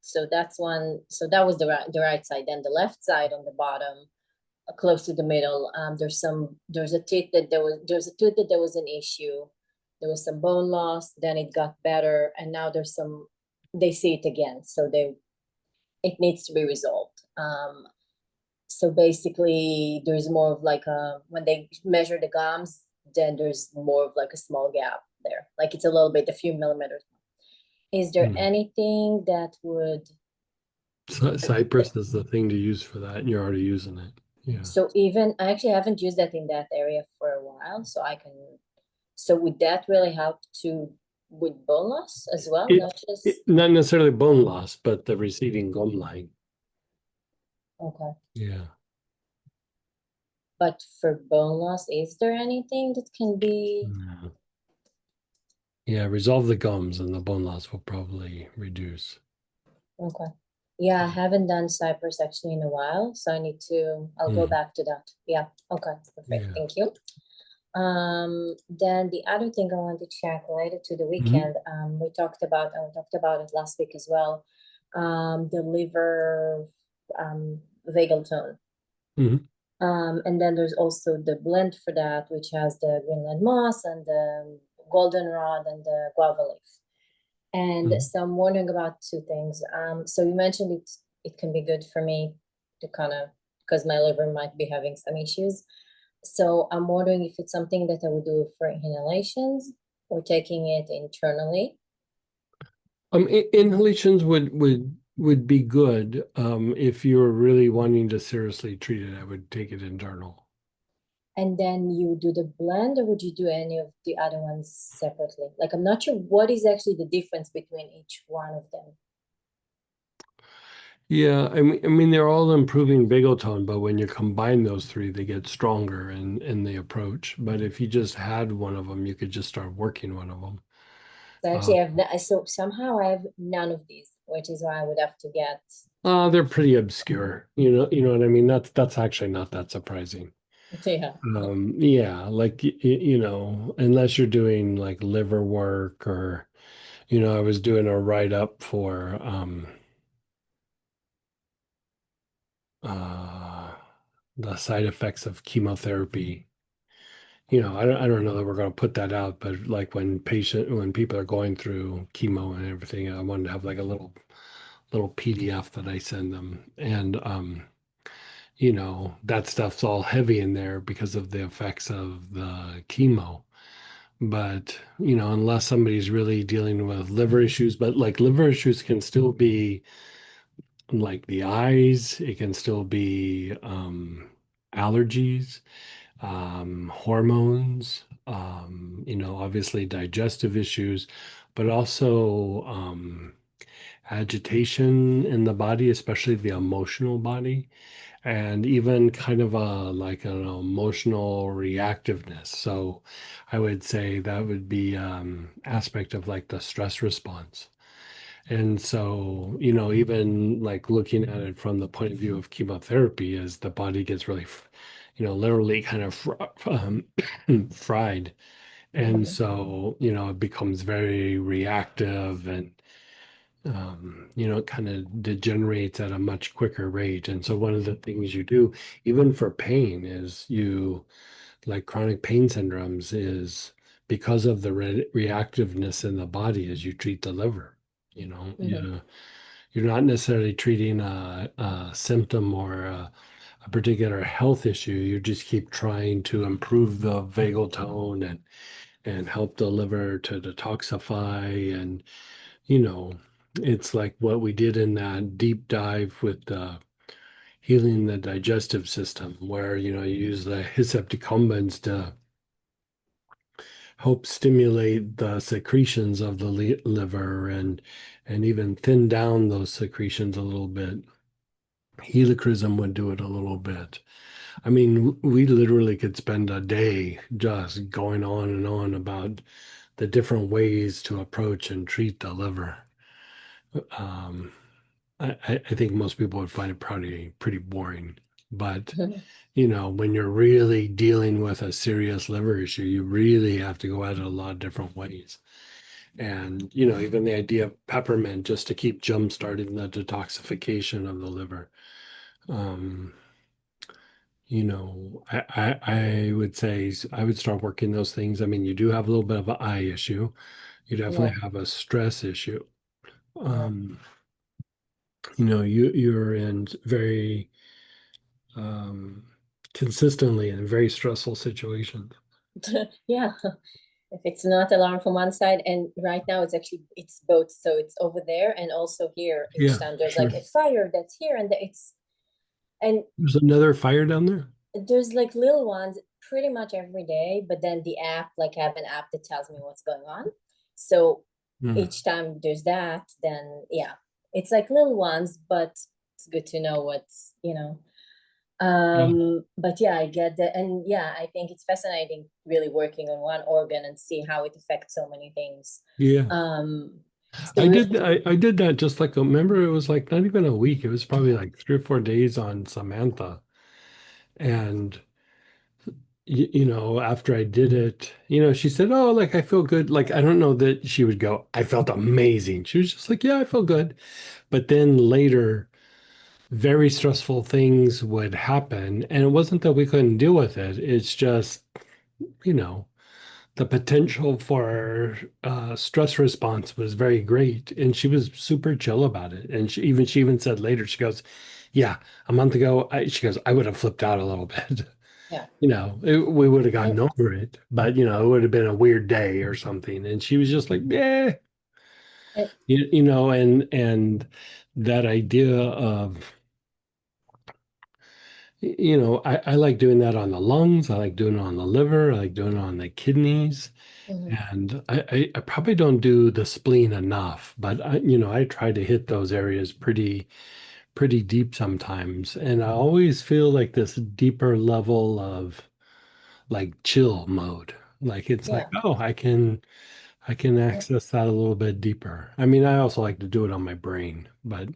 so that's one. So that was the right side. Then the left side on the bottom, close to the middle, there's a there's a tooth that there was an issue. There was some bone loss. Then it got better, and now they see it again. So it needs to be resolved. So basically, there's more of like when they measure the gums, then there's more of like a small gap there. Like it's a few millimeters. Is there
Hmm.
anything that would,
Cypress is the thing to use for that, and you're already using it. Yeah.
so even, I actually haven't used that in that area for a while, so would that really help with bone loss as well?
It,
Not just,
not necessarily bone loss, but the receding gum line.
okay.
Yeah.
But for bone loss, is there anything that can be,
Yeah. Yeah, resolve the gums and the bone loss will probably reduce.
okay. Yeah, I haven't done Cypress actually in a while, so I'll go
Mhm.
back to that. Yeah, okay, perfect,
Yeah.
thank you. Then the other thing I want to check related to the
Mhm.
weekend, we talked about, and we talked about it last week as well, the liver, vagal tone.
Mhm.
And then there's also the blend for that, which has the Greenland moss and the goldenrod and the guava leaf. And
Mhm.
so I'm wondering about two things. So you mentioned it can be good for me to kind of, because my liver might be having some issues. So I'm wondering if it's something that I would do for inhalations or taking it internally.
Inhalations would be good. If you were really wanting to seriously treat it, I would take it internal.
And then you do the blend, or would you do any of the other ones separately? Like, I'm not sure what is actually the difference between each one of them.
Yeah, I mean they're all improving vagal tone, but when you combine those three, they get stronger in the approach. But if you just had one of them, you could just start working one of them.
So
Uh,
actually, so somehow I have none of these, which is why I would have to get.
they're pretty obscure. You know what I mean? That's actually not that surprising.
Yeah.
Yeah, like unless you're doing like liver work or, I was doing a write-up for uh the side effects of chemotherapy. I don't know that we're going to put that out, but like when people are going through chemo and everything, I wanted to have like a little PDF that I send them. And that stuff's all heavy in there because of the effects of the chemo. But, unless somebody's really dealing with liver issues, but like liver issues can still be like the eyes, it can still be allergies, hormones, obviously digestive issues, but also agitation in the body, especially the emotional body, and even kind of like an emotional reactiveness. So I would say that would be aspect of like the stress response. And so, even like looking at it from the point of view of chemotherapy, as the body gets really, literally kind of fried. And
Mhm.
so, it becomes very reactive and, it kind of degenerates at a much quicker rate. And so, one of the things you do, even for pain, is like chronic pain syndromes, is because of the reactiveness in the body as you treat the liver. You know,
Mm-hmm.
you're not necessarily treating a symptom or a particular health issue. You just keep trying to improve the vagal tone and help the liver to detoxify. And, you know, it's like what we did in that deep dive with healing the digestive system, where, you use the hyssop decumbens to help stimulate the secretions of the liver and even thin down those secretions a little bit. Helichrysum would do it a little bit. I mean, we literally could spend a day just going on and on about the different ways to approach and treat the liver. Um, I think most people would find it pretty boring. But, when you're really dealing with a serious liver issue, you really have to go at it a lot of different ways. And, even the idea of peppermint just to keep jump starting the detoxification of the liver. Um, I would say I would start working those things. I mean, you do have a little bit of an eye issue. You
Yeah,
definitely have a stress issue.
yeah.
Um, you're in very um, consistently in very stressful situations.
Yeah. If it's not alarm from one side, and right now it's both, so it's over there and also here. Each
Yeah,
time there's
sure.
like a fire that's here, and and
There's another fire down there.
there's like little ones pretty much every day, but then the app, like I have an app that tells me what's going on. So
Hmm.
each time there's that, then yeah, it's like little ones, but it's good to know what's.
Yeah.
But yeah, I get that. And yeah, I think it's fascinating really working on one organ and see how it affects so many things.
Yeah.
Um,
I
so
did I did that just like remember it was like not even a week. It was probably like 3 or 4 days on Samantha. And after I did it, she said, "Oh, like I feel good." Like I don't know that she would go, "I felt amazing." She was just like, "Yeah, I feel good." But then later, very stressful things would happen, and it wasn't that we couldn't deal with it. It's just, you know, the potential for stress response was very great, and she was super chill about it. And she even said later, she goes, "Yeah, a month ago, she goes, I would have flipped out a little bit."
yeah.
We would have
And,
gotten over it, but it would have been a weird day or something. And she was just like, yeah,
and
and that idea of, I like doing that on the lungs. I like doing it on the liver. I like doing it on the kidneys.
mhm,
And I probably don't do the spleen enough, but I try to hit those areas pretty deep sometimes. And I always feel like this deeper level of like chill mode. Like it's like,
yeah.
oh, I can access that a little bit deeper. I mean, I also like to do it on my brain, but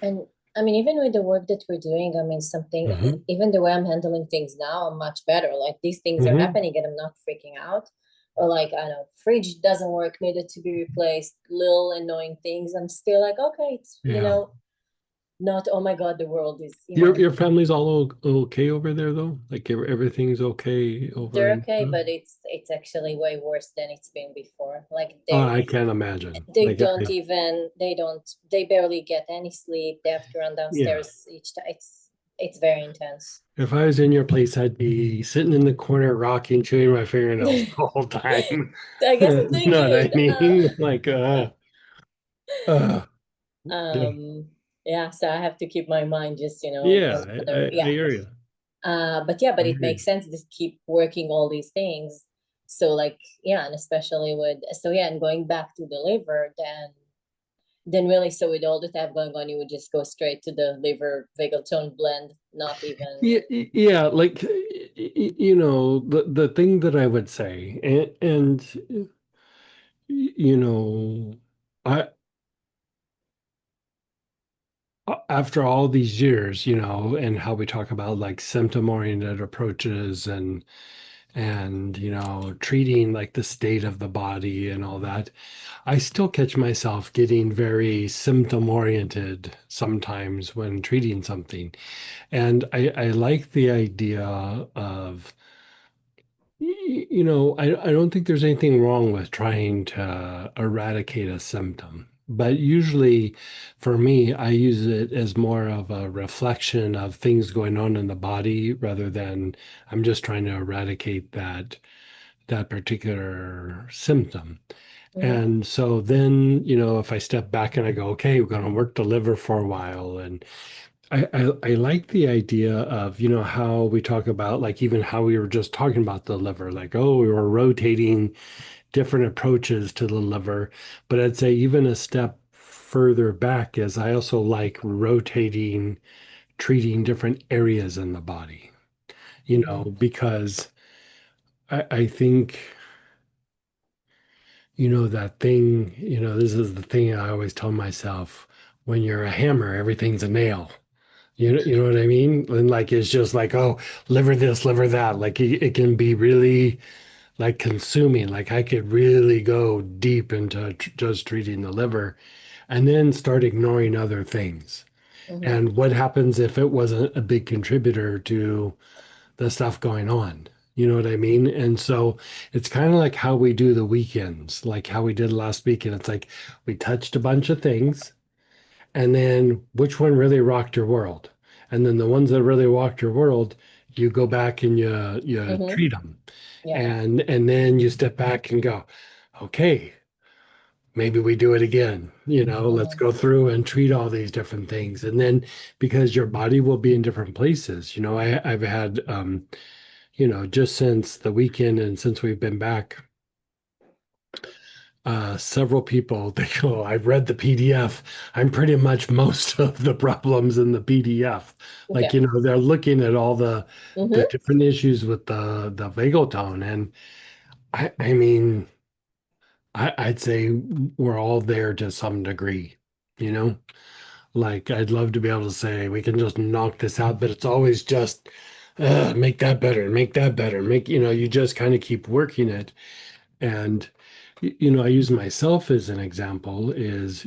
And I mean, even with the work that we're doing, I mean,
mhm,
even the way I'm handling things now, I'm much better. Like these things are
mhm,
happening and I'm not freaking out. Or like, I don't know, fridge doesn't work, needed to be replaced, little annoying things. I'm still like, okay,
yeah.
not, oh my God, the world
Your family's all okay over there though? Like everything's okay over
they're
in
okay, but it's actually way worse than it's been before. Like
Oh, I can't imagine.
they
Like
don't even they barely get any sleep. They have to run
yeah.
downstairs each time. It's very intense.
If I was in your place, I'd be sitting in the corner rocking, chewing my fingernails the whole time.
I guess I'm
You
doing
know what I
good.
mean? Like uh yeah.
Um, yeah, so I have to keep my mind just,
Yeah,
on other,
I
yeah.
hear you.
But
I
it
hear you.
makes sense to keep working all these things. So like, yeah, and especially so yeah, and going back to the liver, then really, so with all the tab going on, you would just go straight to the liver vagal tone blend, not even,
Yeah, yeah, like the thing that I would say, and you know, I after all these years, and how we talk about like symptom oriented approaches and treating like the state of the body and all that, I still catch myself getting very symptom oriented sometimes when treating something. And I like the idea of, I don't think there's anything wrong with trying to eradicate a symptom, but usually for me, I use it as more of a reflection of things going on in the body rather than I'm just trying to eradicate that particular symptom.
Mm-hmm.
And so then, if I step back and I go, okay, we're going to work the liver for a while. And I like the idea of, how we talk about, like, even how we were just talking about the liver, like, oh, we were rotating different approaches to the liver. But I'd say even a step further back is I also like rotating, treating different areas in the body,
Mm-hmm.
because I think that thing, this is the thing I always tell myself, when you're a hammer, everything's a nail. You know what I mean? And like it's just like, oh, liver this, liver that. Like it can be really like consuming. Like I could really go deep into just treating the liver and then start ignoring other things.
Mm-hmm.
And what happens if it wasn't a big contributor to the stuff going on? You know what I mean? And so it's kind of like how we do the weekends, like how we did last weekend. It's like we touched a bunch of things, and then which one really rocked your world? And then the ones that really rocked your world, you go back and you
Mm-hmm.
treat them.
Yeah.
And then you step back and go, okay, maybe we do it again. Let's
Mm-hmm.
go through and treat all these different things. And then because your body will be in different places, I've had just since the weekend and since we've been back, several people, they go, I've read the PDF. I'm pretty much most of the problems in the PDF. Like,
Yeah.
they're looking at all the
Mm-hmm.
different issues with the vagal tone. And I mean, I'd say we're all there to some degree, you know? Like, I'd love to be able to say we can just knock this out, but it's always just make that better, make that better, you just kind of keep working it. And I use myself as an example is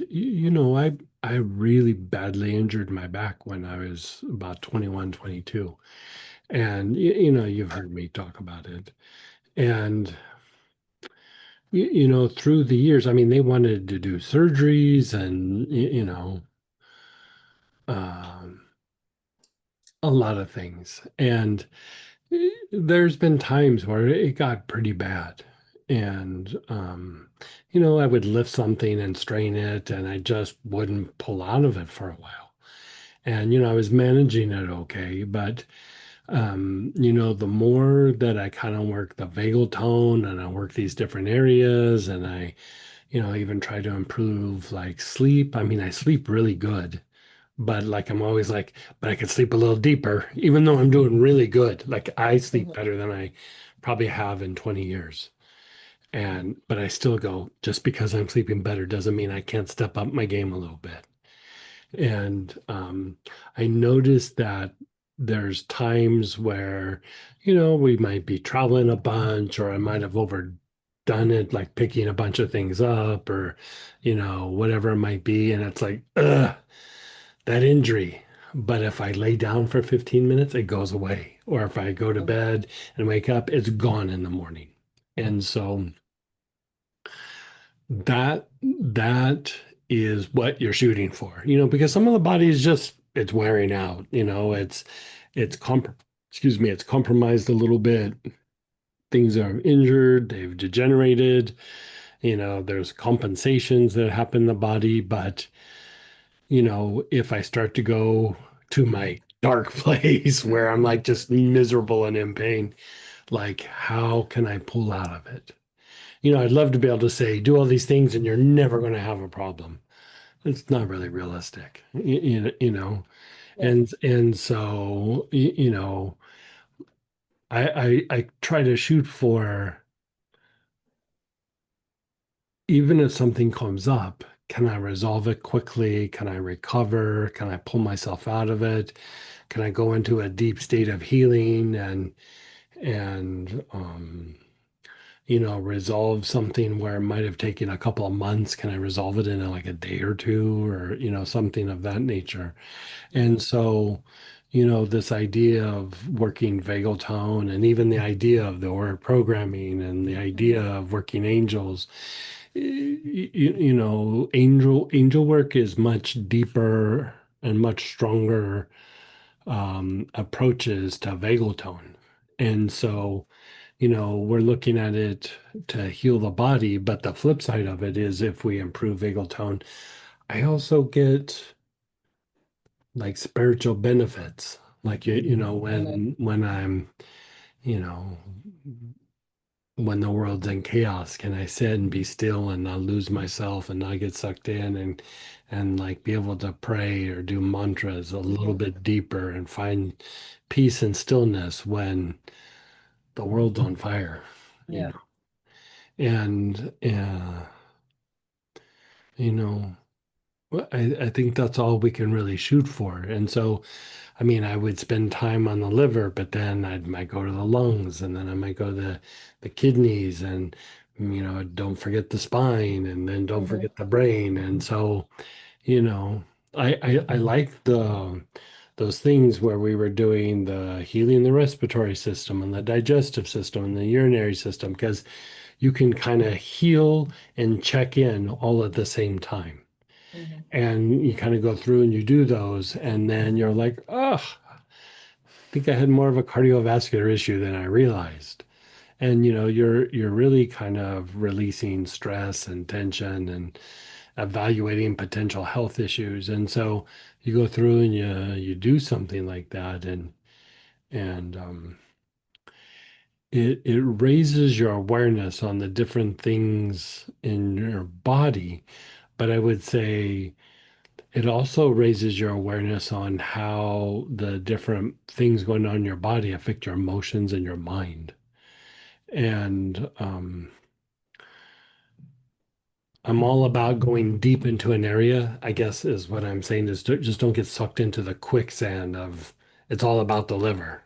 I really badly injured my back when I was about 21, 22. And you've heard me talk about it. And through the years, I mean, they wanted to do surgeries and um, a lot of things. And there's been times where it got pretty bad. And, I would lift something and strain it, and I just wouldn't pull out of it for a while. And, I was managing it okay. But, the more that I kind of work the vagal tone and I work these different areas and I, even try to improve like sleep. I mean, I sleep really good, but like I'm always like, but I could sleep a little deeper, even though I'm doing really good. Like I sleep
Mm-hmm.
better than I probably have in 20 years. But I still go, just because I'm sleeping better doesn't mean I can't step up my game a little bit. And I noticed that there's times where, we might be traveling a bunch, or I might have overdone it, like picking a bunch of things up, or, whatever it might be. And it's like, ugh, that injury. But if I lay down for 15 minutes, it goes away. Or if I go to bed and wake up, it's gone in the morning. And so that is what you're shooting for, because some of the body is just it's wearing out, it's excuse me, it's compromised a little bit. Things are injured, they've degenerated, there's compensations that happen in the body. But if I start to go to my dark place where I'm like just miserable and in pain, like how can I pull out of it? I'd love to be able to say, do all these things and you're never going to have a problem. It's not really realistic,
Yeah.
and so I try to shoot for, even if something comes up, can I resolve it quickly? Can I recover? Can I pull myself out of it? Can I go into a deep state of healing and resolve something where it might have taken a couple of months? Can I resolve it in like a day or two, or, something of that nature?
Mm-hmm.
And so, this idea of working vagal tone and even the idea of the Auric programming and the idea of working angels. Angel work is much deeper and much stronger approaches to vagal tone. And so, we're looking at it to heal the body, but the flip side of it is if we improve vagal tone, I also get like spiritual benefits. Like when I'm, you know, when the world's in chaos, can I sit and be still and not lose myself and not get sucked in and like be able to pray or do mantras a little bit deeper and find peace and stillness when the world's on fire, you
Yeah.
know. And you know, I think that's all we can really shoot for. And so I mean, I would spend time on the liver, but then I might go to the lungs, and then I might go to the kidneys, and don't forget the spine, and then don't forget the brain. And so, you know, I like those things where we were doing the healing the respiratory system and the digestive system and the urinary system, because you can kind of heal and check in all at the same time. And you kind of go through and you do those, and then you're like, oh, I think I had more of a cardiovascular issue than I realized. And you're really kind of releasing stress and tension and evaluating potential health issues. And so you go through and you do something like that, and it raises your awareness on the different things in your body. But I would say it also raises your awareness on how the different things going on in your body affect your emotions and your mind. And I'm all about going deep into an area, I guess is what I'm saying is just don't get sucked into the quicksand of it's all about the liver.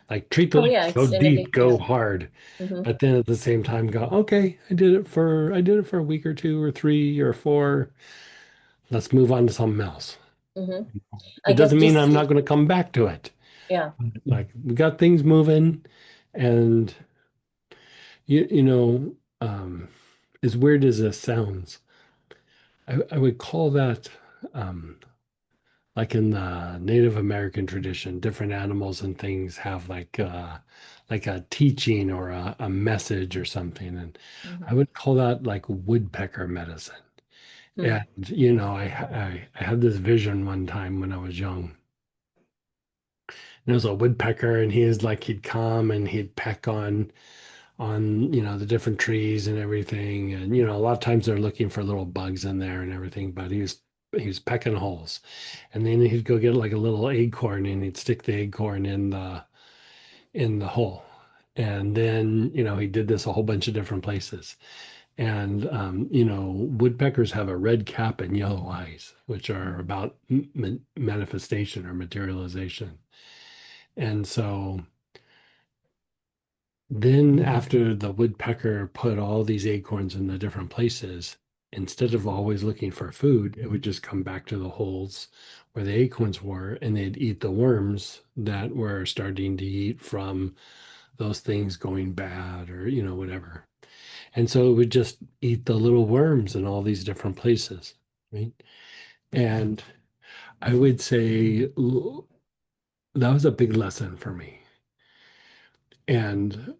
Like treat the
Oh
liver,
yeah,
go
it's in a
deep,
big,
go
yeah.
hard,
Mm-hmm.
but then at the same time go, okay, I did it for a week or two or three or four. Let's move on to something else.
Mm-hmm. I
It
guess
doesn't mean
just
I'm not going to come back to it.
yeah.
Like we got things moving, and you know, as weird as this sounds, I would call that um, like in the Native American tradition, different animals and things have like a teaching or a message or something, and I would call that like woodpecker medicine.
Mm-hmm.
And I had this vision one time when I was young. There was a woodpecker, and he'd come and he'd peck on the different trees and everything. And a lot of times they're looking for little bugs in there and everything, but he was pecking holes. And then he'd go get like a little acorn, and he'd stick the acorn in the hole. And then he did this a whole bunch of different places. And woodpeckers have a red cap and yellow eyes, which are about manifestation or materialization. And so then, after the woodpecker put all these acorns in the different places, instead of always looking for food, it would just come back to the holes where the acorns were, and they'd eat the worms that were starting to eat from those things going bad or, whatever. And so it would just eat the little worms in all these different places, right? And I would say that was a big lesson for me. And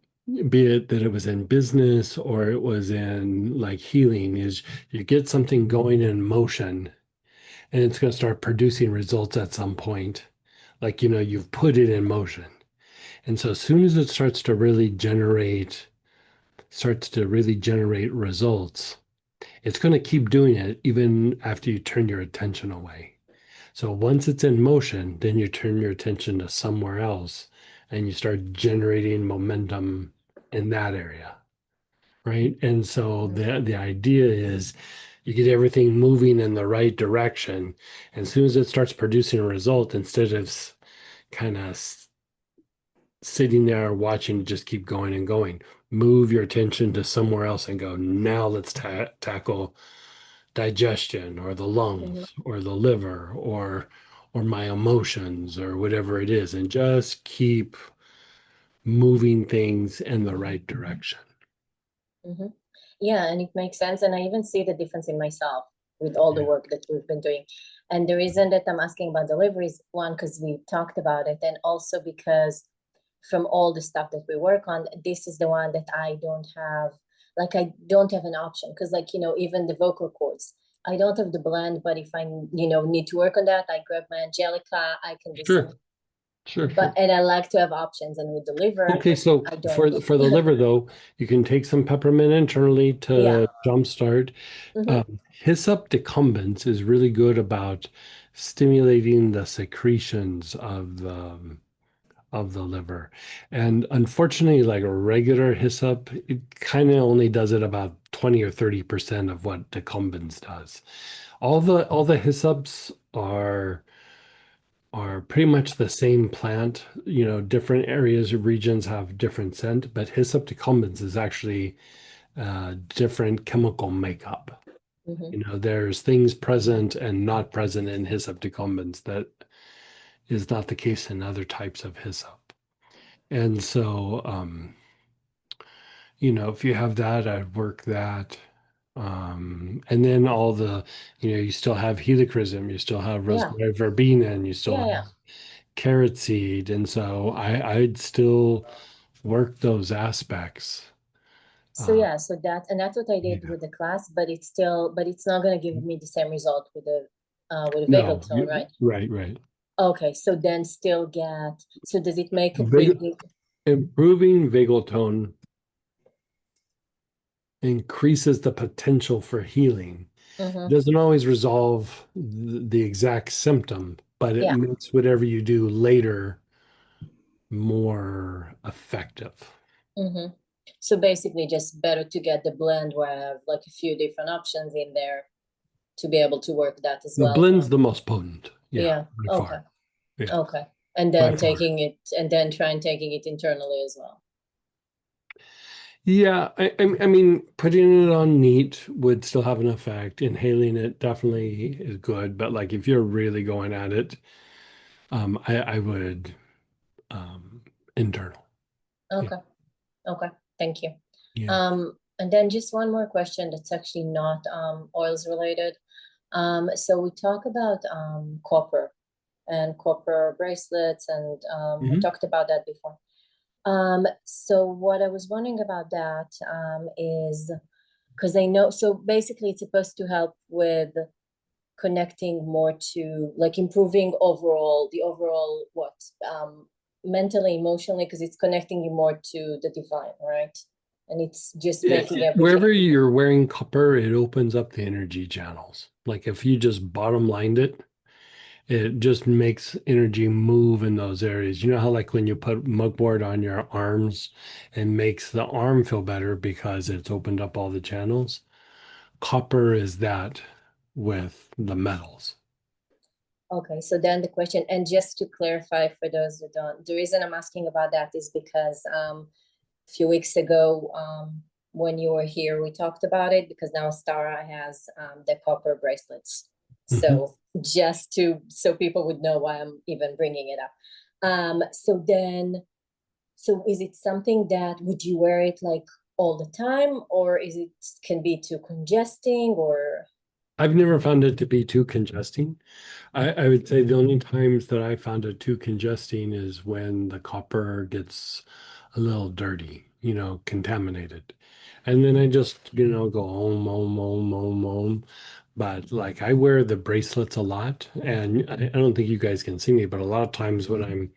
be it that it was in business or it was in like healing, is you get something going in motion and it's going to start producing results at some point. Like, you've put it in motion. And so as soon as it starts to really generate results, it's going to keep doing it even after you turn your attention away. So once it's in motion, then you turn your attention to somewhere else and you start generating momentum in that area, right? And so the idea is you get everything moving in the right direction. And as soon as it starts producing a result, instead of kind of sitting there watching, just keep going and going, move your attention to somewhere else and go, now let's tackle digestion or the
Mm-hmm.
lungs or the liver or my emotions or whatever it is, and just keep moving things in the right direction.
Mm-hmm. Yeah, and it makes sense. And I even see the difference in myself with all the
Yeah.
work that we've been doing. And the reason that I'm asking about deliveries, one, because we talked about it, and also because from all the stuff that we work on, this is the one that I don't have, like I don't have an option. Because like, even the vocal cords, I don't have the blend, but if I, need to work on that, I grab my Angelica, I can do
Sure,
some,
sure,
but,
sure.
and I like to have options, and with the liver,
Okay, so
I
for
don't.
the liver though, you can take some peppermint internally
Yeah.
to jumpstart.
Mm-hmm.
Hyssop decumbens is really good about stimulating the secretions of the liver. And unfortunately, like a regular hyssop, it kind of only does it about 20 or 30% of what decumbens does. All the hyssops are pretty much the same plant. Different areas or regions have different scent, but hyssop decumbens is actually different chemical makeup.
Mm-hmm.
There's things present and not present in hyssop decumbens that is not the case in other types of hyssop. And so, if you have that, I'd work that. And then you still have helichrysum, you still have
Yeah.
rosemary verbena, and you still
Yeah.
have
Yeah.
carrot seed. And so I'd still work those aspects.
So
Uh,
yeah, that's what I did
yeah.
with the class, but it's not gonna give me the same result with the vagal
No,
tone, right?
right, right.
Okay, so then still get, so does it make a
Vag-
big
Improving vagal tone increases the potential for healing. It
mm-hmm.
doesn't always resolve the exact symptom, but it
Yeah.
makes whatever you do later more effective.
Mm-hmm. So basically just better to get the blend where I have like a few different options in there to be able to work that as
The
well.
blend's the most potent. Yeah,
Yeah.
by
Okay.
far. Yeah,
Okay. And
by
then
far.
try and taking it internally as well.
Yeah, I mean, putting it on neat would still have an effect. Inhaling it definitely is good, but like if you're really going at it, I would um, internal. Yeah,
Okay. Okay. Thank you.
yeah.
And then just one more question that's actually not oils related. So we talk about copper and copper bracelets, and we
Mhm.
talked about that before. So what I was wondering about that is because I know, so basically it's supposed to help with connecting more to like improving the overall what mentally, emotionally, because it's connecting you more to the divine, right? And it's just making everything.
Wherever you're wearing copper, it opens up the energy channels. Like if you just bottom lined it, it just makes energy move in those areas. You know how like when you put mugboard on your arms, it makes the arm feel better because it's opened up all the channels. Copper is that with the metals.
Okay, so then the question, and just to clarify for those who don't, the reason I'm asking about that is because a few weeks ago, when you were here, we talked about it because now Stara has the copper bracelets.
Mhm.
So so people would know why I'm even bringing it up. So is it something that would you wear it like all the time, or is it can be too congesting, or?
I've never found it to be too congesting. I would say the only times that I found it too congesting is when the copper gets a little dirty, contaminated. And then I just, go om. But like I wear the bracelets a lot, and I don't think you guys can see me, but a lot of times when I'm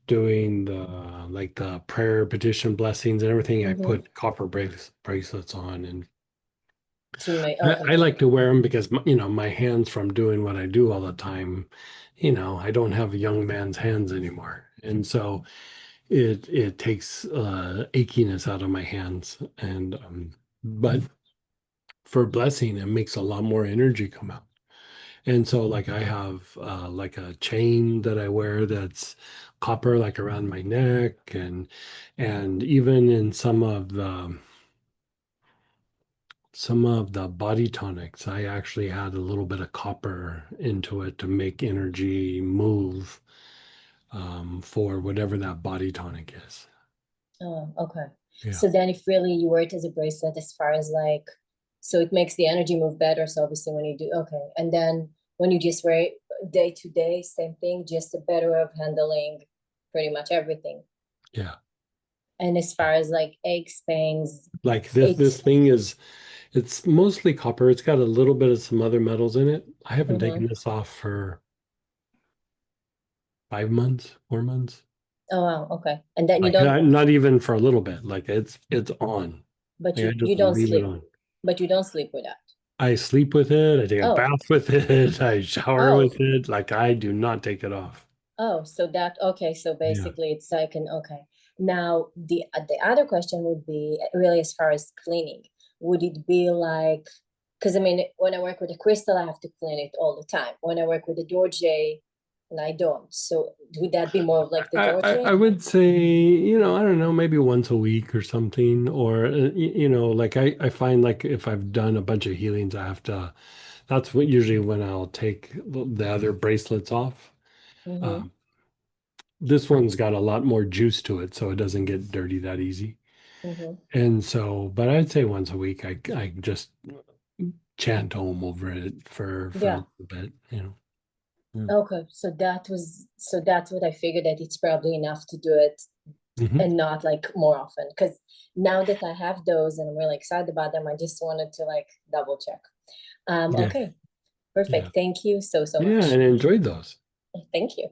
doing the prayer, petition, blessings, and everything, I
Mm-hmm.
put copper bracelets on, and
To make
I
okay.
like to wear them because my hands from doing what I do all the time, I don't have a young man's hands anymore, and so it takes achiness out of my hands, and but for blessing, it makes a lot more energy come out. And so like I have like a chain that I wear that's copper like around my neck, and even in some of the body tonics, I actually had a little bit of copper into it to make energy move for whatever that body tonic is.
Oh, okay.
Yeah.
So then if really you wear it as a bracelet as far as like, so it makes the energy move better. So obviously when you do, okay. And then when you just wear it day to day, same thing, just a better way of handling pretty much everything.
Yeah.
And as far as like aches, pains,
Like this thing is, it's mostly copper. It's got a little bit of some other metals in it. I haven't taken this off for 5 months, 4 months.
Oh wow, okay. And then you
Like
don't,
not even for a little bit. Like it's on.
but
Like I
you
just
don't
leave it
sleep,
on.
but you don't sleep with that.
I sleep with it. I take a
Oh,
bath with it. I shower
oh,
with it. Like I do not take it off.
oh, so that, okay, so
Yeah.
basically it's like an, okay. Now the other question would be really as far as cleaning, would it be like, because I mean when I work with a crystal I have to clean it all the time. When I work with a Dorje and I don't. So would that be more of like the
I
Dorje?
would say, I don't know, maybe once a week or something. Or, like I find like if I've done a bunch of healings, that's what usually when I'll take the other bracelets off.
Mm-hmm,
Um, this one's got a lot more juice to it, so it doesn't get dirty that easy.
mm-hmm.
And so, but I'd say once a week, I just chant home over it for a
Yeah.
little bit. Yeah.
Okay. So that's what I figured, that it's probably enough to do it
Hmm.
and not like more often. Because now that I have those and I'm really excited about them, I just wanted to like double check.
Yeah.
Okay.
Yeah.
Perfect. Thank you so
Yeah.
much.
And I enjoyed those.
Thank you.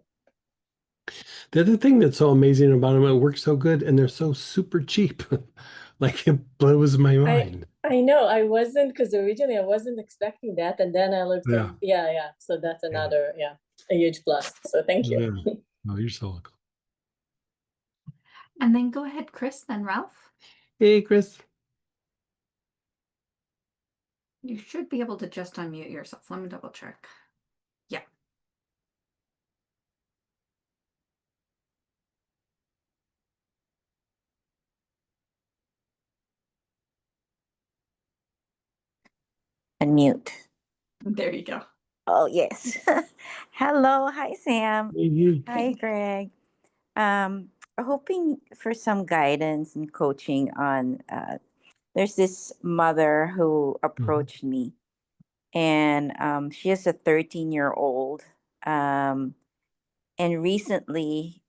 The other thing that's so amazing about them, it works so good and they're so super cheap. Like it blows my
I
mind.
I know I wasn't, because originally I wasn't expecting that, and then I looked
Yeah.
and yeah, yeah. So that's
Yeah.
another, yeah, a huge plus. So thank you.
Yeah. Oh, you're so welcome.
And then go ahead, Chris, then Ralph.
Hey, Chris.
You should be able to just unmute yourself. Let me double check. Yeah.
Unmute.
There you go.
Oh, yes. Hello. Hi, Sam.
Hey,
Hi, Greg. Um, hoping for some guidance and coaching on there's this mother who
Mhm.
approached me, and she has a 13-year-old. And recently,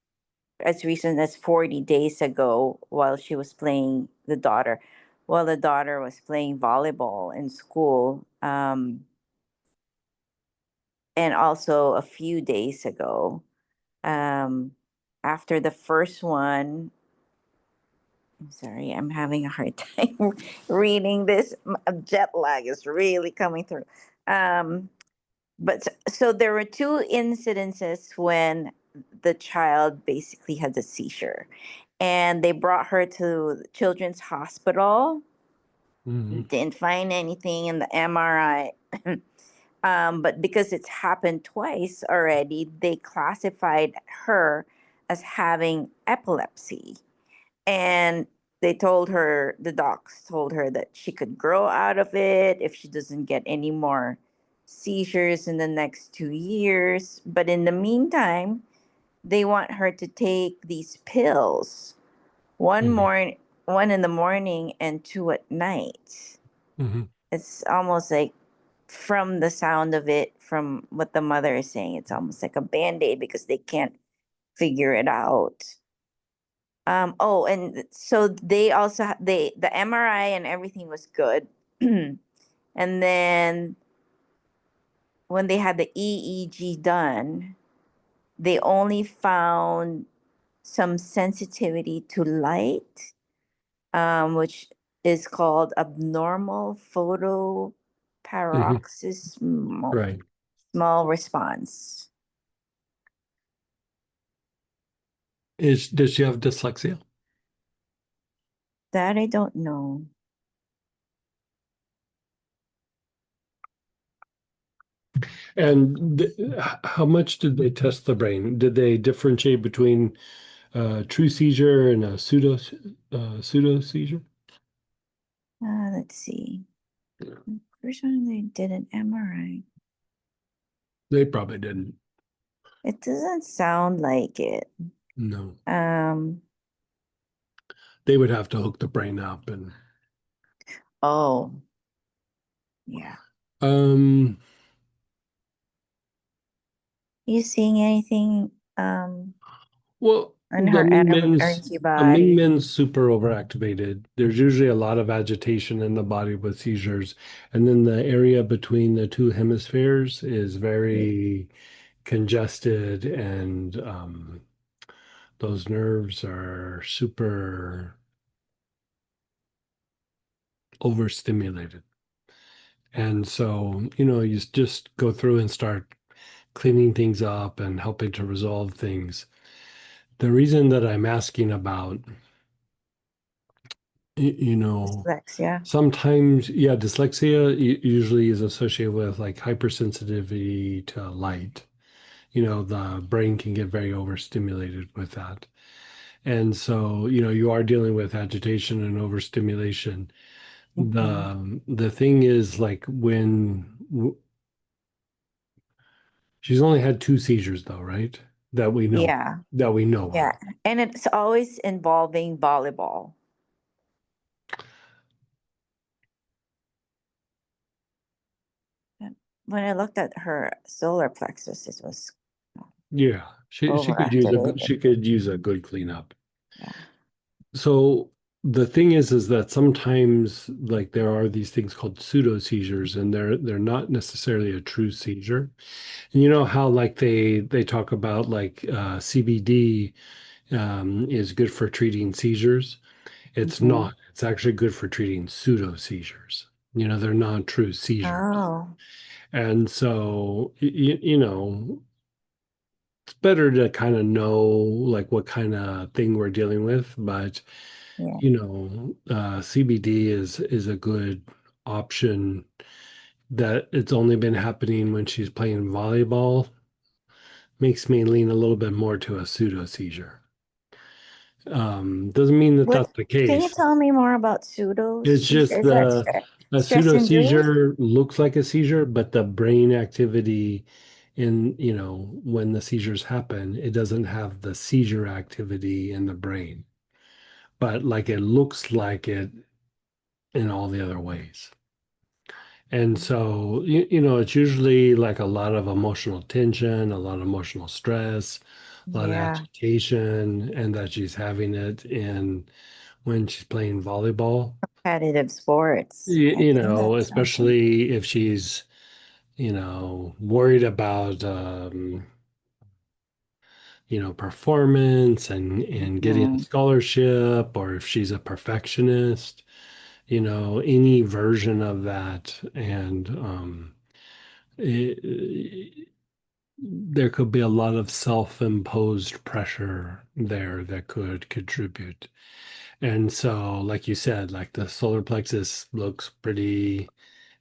as recent as 40 days ago, while the daughter was playing volleyball in school, and also a few days ago, um, after the first one. I'm sorry, I'm having a hard time reading this. Jet lag is really coming through. So there were two incidences when the child basically had a seizure, and they brought her to Children's Hospital.
Mhm.
Didn't find anything in the MRI. But because it's happened twice already, they classified her as having epilepsy. And the docs told her that she could grow out of it if she doesn't get any more seizures in the next 2 years. But in the meantime, they want her to take these pills, one
Mhm.
more, one in the morning and two at night.
Mhm.
It's almost like, from the sound of it, from what the mother is saying, it's almost like a band-aid because they can't figure it out. Oh, and so they also the MRI and everything was good. And then when they had the EEG done, they only found some sensitivity to light, which is called abnormal
Mhm.
photoparoxysmal
Right.
small response.
Does she have dyslexia?
That I don't know.
And how much did they test the brain? Did they differentiate between true seizure and a pseudo seizure?
Let's see. First one they did an MRI.
They probably didn't.
It doesn't sound like it.
No.
Um,
They would have to hook the brain up and
oh, yeah.
um
You seeing anything
well
on
the
her
Mingmen's
energy body?
super overactivated. There's usually a lot of agitation in the body with seizures. And then the area between the two hemispheres is very congested and those nerves are super overstimulated. And so, you just go through and start cleaning things up and helping to resolve things. The reason that I'm asking about,
Dyslexia.
sometimes, yeah, dyslexia usually is associated with like hypersensitivity to light. The brain can get very overstimulated with that. And so, you are dealing with agitation and overstimulation.
Mhm.
The thing is like she's only had two seizures though, right? That we know
Yeah,
that we know of.
yeah. And it's always involving volleyball. When I looked at her solar plexus, it was
Yeah.
overactivated.
She could use a good cleanup.
Yeah.
So the thing is that sometimes like there are these things called pseudo seizures and they're not necessarily a true seizure. And you know how like they talk about like CBD is good for treating seizures. It's
Mhm.
not. It's actually good for treating pseudo seizures. They're not true seizures.
Oh,
And so, it's better to kind of know like what kind of thing we're dealing with. But,
yeah.
CBD is a good option that it's only been happening when she's playing volleyball. Makes me lean a little bit more to a pseudo seizure. Doesn't mean that
What
that's the
can you
case.
tell me more about pseudo
It's
seizure?
just
Is that
a
stress
pseudo
induced?
seizure looks like a seizure, but the brain activity when the seizures happen, it doesn't have the seizure activity in the brain, but like it looks like it in all the other ways. And so, it's usually like a lot of emotional tension, a lot of emotional stress, a lot of
Yeah,
agitation, and that she's having it in when she's playing volleyball.
competitive sports. I think that's something.
Especially if she's, worried about, performance and getting a
Mhm.
scholarship, or if she's a perfectionist, any version of that. And it, there could be a lot of self-imposed pressure there that could contribute. And so, like you said, like the solar plexus looks pretty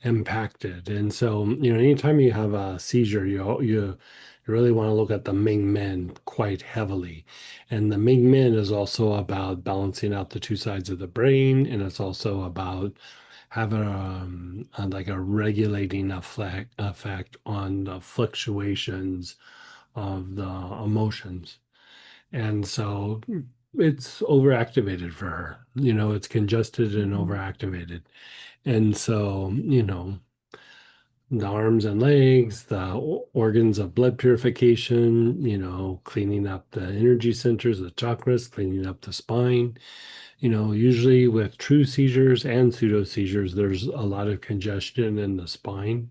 impacted. And so, anytime you have a seizure, you really want to look at the Ming Men quite heavily. And the Ming Men is also about balancing out the two sides of the brain, and it's also about having like a regulating effect on the fluctuations of the emotions. And so it's overactivated for her. It's congested and
Mhm.
overactivated. And so, the arms and legs, the organs of blood purification, cleaning up the energy centers, the chakras, cleaning up the spine. Usually with true seizures and pseudo seizures, there's a lot of congestion in the spine.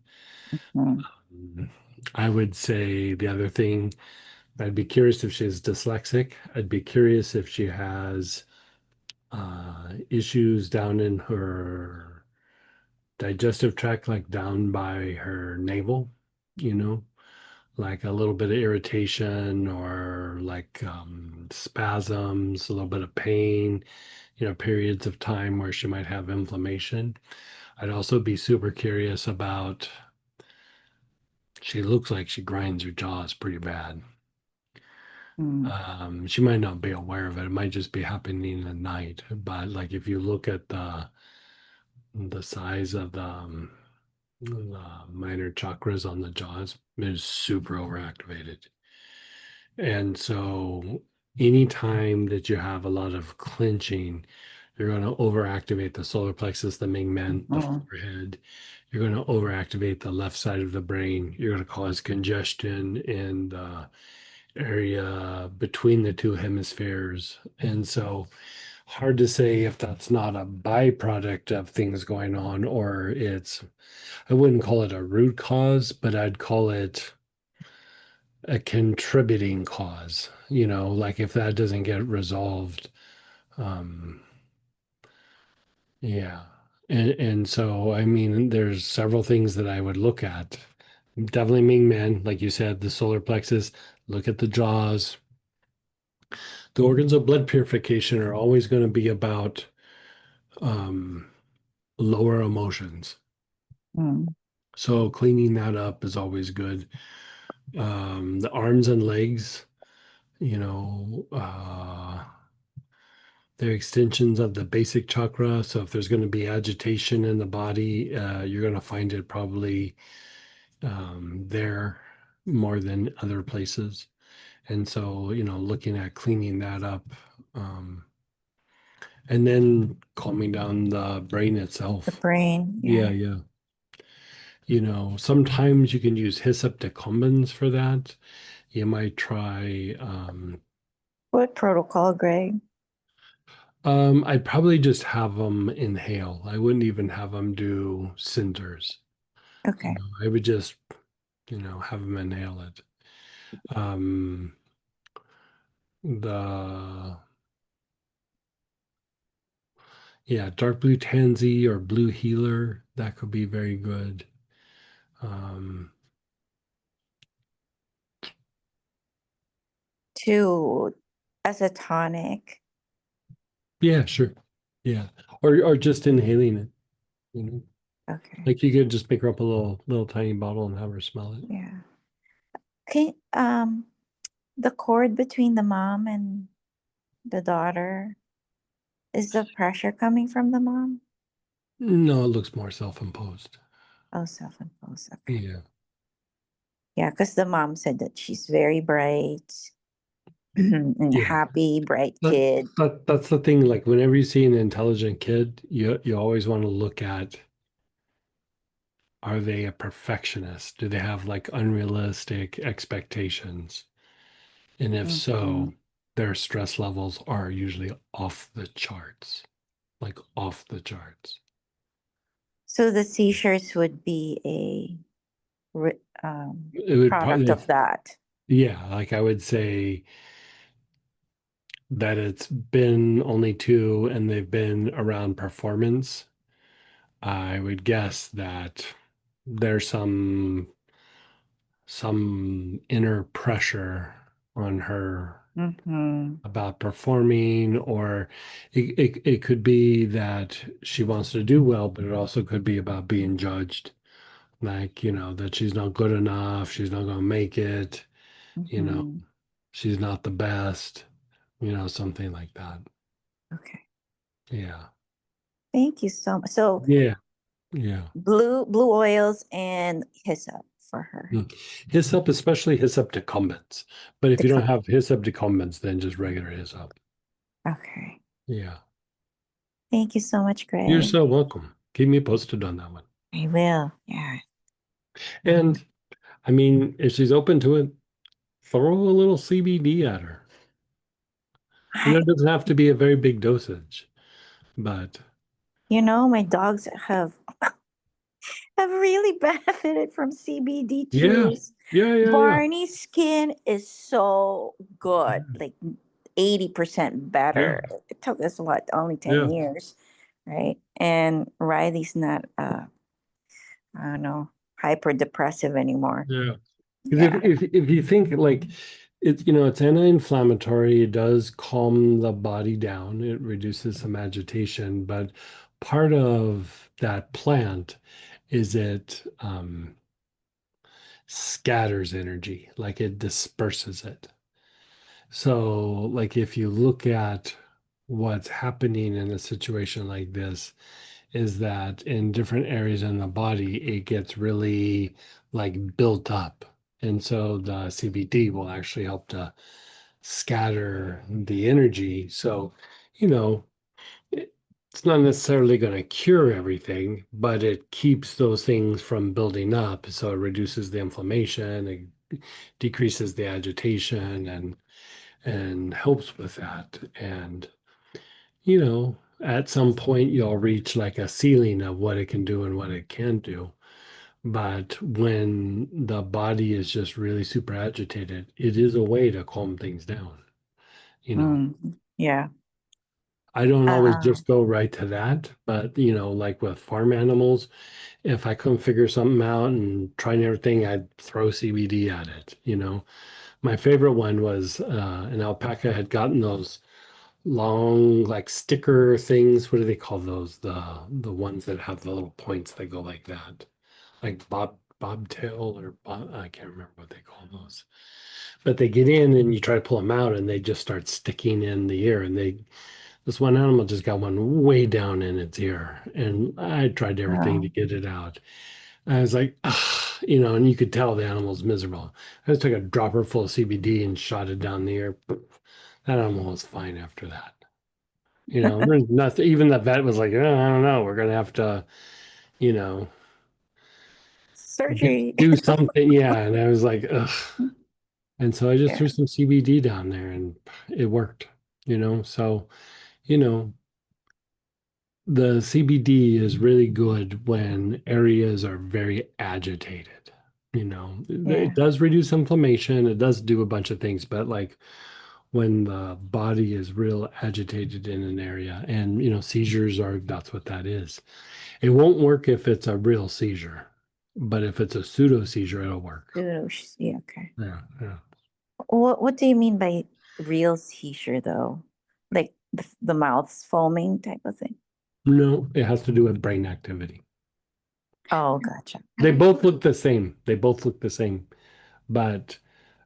Mhm.
I would say the other thing, I'd be curious if she's dyslexic. I'd be curious if she has issues down in her digestive tract, like down by her navel, you know, like a little bit of irritation or like spasms, a little bit of pain, periods of time where she might have inflammation. I'd also be super curious about, she looks like she grinds her jaws pretty bad.
Mm.
She might not be aware of it. It might just be happening at night. But like if you look at the the size of the minor chakras on the jaws is super overactivated. And so anytime that you have a lot of clenching, you're going to overactivate the solar plexus, the Mingmen, the
Mhm.
forehead. You're going to overactivate the left side of the brain. You're going to cause congestion in the area between the two hemispheres. And so hard to say if that's not a byproduct of things going on or it's, I wouldn't call it a root cause, but I'd call it a contributing cause. Like if that doesn't get resolved, um, yeah. And so, I mean, there's several things that I would look at. Definitely Ming Men, like you said, the solar plexus, look at the jaws. The organs of blood purification are always going to be about um, lower emotions.
Mm.
So cleaning that up is always good. The arms and legs, you know, they're extensions of the basic chakra. So if there's going to be agitation in the body, you're going to find it probably there more than other places. And so, looking at cleaning that up, and then calming down the brain
The
itself.
brain,
Yeah,
yeah.
yeah. Sometimes you can use hyssop decumbens for that. You might try,
What protocol, Greg?
I'd probably just have them inhale. I wouldn't even have them do cinders.
Okay.
I would just, have them inhale it. Um, the Yeah, dark blue tansy or blue healer, that could be very good. Um,
Two as a tonic.
yeah, sure. Yeah. Or just inhaling it, you know.
Okay.
Like you could just make her up a little tiny bottle and have her smell it.
Yeah. Okay. The cord between the mom and the daughter, is the pressure coming from the mom?
No, it looks more self-imposed.
Oh, self-imposed. Okay.
Yeah.
Yeah, because the mom said that she's very bright and
Yeah.
happy, bright
That,
kid.
that's the thing. Like whenever you see an intelligent kid, you always want to look at, are they a perfectionist? Do they have like unrealistic expectations? And if
Mhm.
so, their stress levels are usually off the charts, like off the charts.
So the seizures would be a
It would
product
probably,
of that.
yeah, like I would say that it's been only two and they've been around performance. I would guess that there's some inner pressure on her
Mm-hmm.
about performing, or it could be that she wants to do well, but it also could be about being judged, like, that she's not good enough, she's not going to make it, you know,
Mm-hmm.
she's not the best, something like that.
Okay.
Yeah.
Thank you so much. So
Yeah. Yeah.
blue oils and hyssop for her.
Mm. Hyssop, especially hyssop decumbens. But if
The
you don't
cup.
have hyssop decumbens, then just regular hyssop.
Okay.
Yeah.
Thank you so much,
You're
Greg.
so welcome. Keep me posted on that one.
I will. Yeah.
And I mean, if she's open to it, throw a little CBD at her.
I,
It doesn't have to be a very big dosage, but
my dogs have really benefited from CBD
yeah,
chews.
yeah, yeah, yeah,
Barney's skin is so good, like 80%
yeah,
better. It took us what, only 10
yeah,
years, right? And Riley's not I don't know, hyper depressive anymore.
yeah. Because
Yeah.
if you think like it's anti-inflammatory, it does calm the body down, it reduces some agitation, but part of that plant is it scatters energy, like it disperses it. So, like, if you look at what's happening in a situation like this, is that in different areas in the body, it gets really like built up. And so the CBD will actually help to scatter the energy. So, you know, it's not necessarily going to cure everything, but it keeps those things from building up. So it reduces the inflammation, it decreases the agitation and helps with that. And, at some point you'll reach like a ceiling of what it can do and what it can't do. But when the body is just really super agitated, it is a way to calm things down.
Yeah.
I don't always
Uh,
just go right to that, but like with farm animals, if I couldn't figure something out and trying everything, I'd throw CBD at it. My favorite one was an alpaca had gotten those long like sticker things. What do they call those? The ones that have the little points that go like that, like bobtail or I can't remember what they call those. But they get in and you try to pull them out and they just start sticking in the ear. And this one animal just got one way down in its ear, and I tried everything to get it out. I was like, "Ugh," and you could tell the animal's miserable. I just took a dropper full of CBD and shot it down the ear. That animal was fine after that. There's nothing. Even the vet was like, "Oh, I don't know. We're gonna have to, you know,
surgery.
do something." Yeah, and I was like, ugh. And so I just
Yeah.
threw some CBD down there, and it worked. So you know, the CBD is really good when areas are very agitated. It
Yeah.
does reduce inflammation, it does do a bunch of things, but like when the body is real agitated in an area, and seizures are that's what that is. It won't work if it's a real seizure, but if it's a pseudo seizure, it'll work.
Yeah. Okay.
Yeah, yeah.
What do you mean by real seizure though? Like the mouth's foaming type of thing?
No, it has to do with brain activity.
Oh, gotcha.
They both look the same. They both look the same. But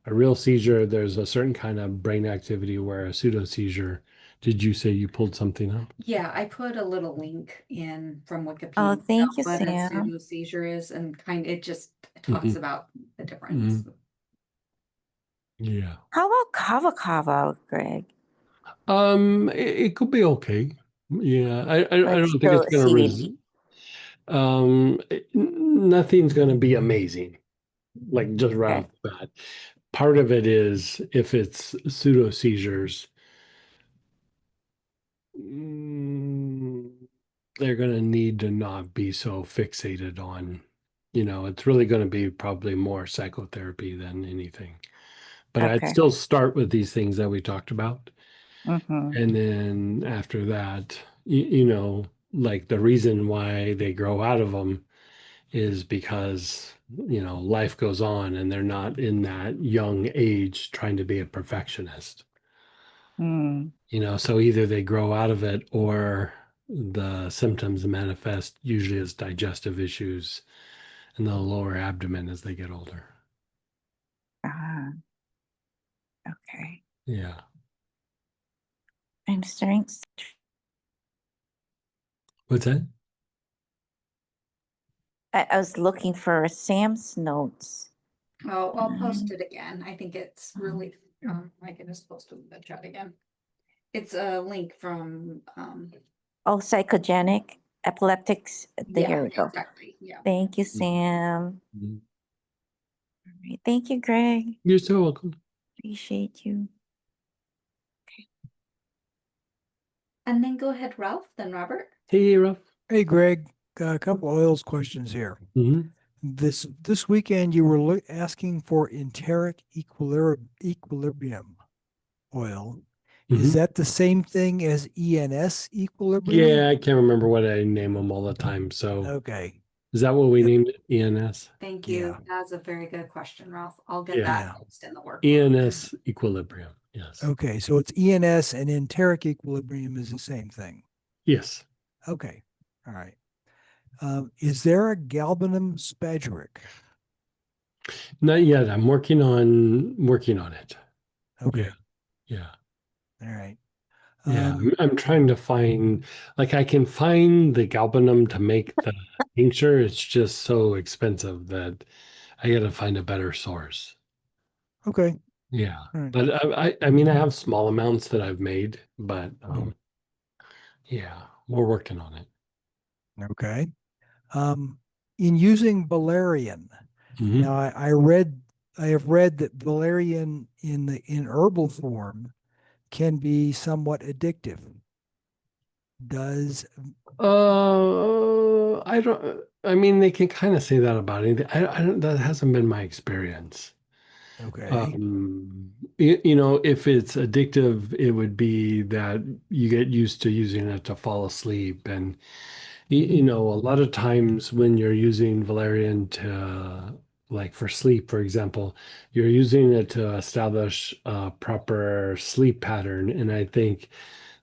a real seizure, there's a certain kind of brain activity where a pseudo seizure. Did you say you pulled something up?
Yeah, I put a little link in from
Oh,
Wikipedia
thank you,
what a
Sam.
pseudo seizure is, and it just talks
Mhm.
about the difference.
Yeah.
How about kava kava, Greg?
It could be okay. Yeah, I
But
don't think
still
it's gonna
CBD.
nothing's gonna be amazing, like just right
Okay.
off the bat. Part of it is if it's pseudo seizures, mm, they're going to need to not be so fixated on, it's really going to be probably more psychotherapy than anything. But I'd
Okay.
still start with these things that we talked about.
Mm-hmm.
And then after that, like the reason why they grow out of them is because, life goes on and they're not in that young age trying to be a perfectionist.
Mm.
So either they grow out of it or the symptoms manifest usually as digestive issues in the lower abdomen as they get older.
Ah, okay.
Yeah.
I'm starting.
What's that?
I was looking for Sam's notes.
Oh, I'll post it again. I think it's really, I can just post it in the chat again. It's a link from,
Oh, psychogenic epileptics.
yeah,
Here we go.
exactly, yeah.
Thank you, Sam.
Mhm.
All right. Thank you, Greg.
You're so welcome.
Appreciate you.
And then go ahead, Ralph, then Robert.
Hey, Ruff.
Hey, Greg, got a couple oils questions here.
Mm-hmm.
This weekend, you were asking for enteric equilibrium oil. Is that the same thing as ENS equilibrium?
Yeah, I can't remember what I name them all the time. So
Okay.
is that what we
Yep.
named it? ENS?
Thank you.
Yeah.
That's a very good question, Ralph. I'll get
Yeah.
that posted in the work.
ENS Equilibrium. Yes.
Okay. So it's ENS and enteric equilibrium is the same thing.
Yes.
Okay. All right. Is there a galbanum spagyric?
Not yet. I'm working on it.
Okay.
Yeah.
All right.
Yeah,
Um,
I'm trying to find, like, I can find the galbanum to make the tincture. It's just so expensive that I got to find a better source.
okay.
Yeah,
All right.
but I mean, I have small amounts that I've made, but yeah, we're working on it.
Okay. Um, in using valerian,
Mhm.
now I have read that valerian in herbal form can be somewhat addictive. Does
I don't. I mean, they can kind of say that about anything. I don't. That hasn't been my experience.
okay.
If it's addictive, it would be that you get used to using it to fall asleep. And, a lot of times when you're using valerian to, like for sleep, for example, you're using it to establish a proper sleep pattern. And I think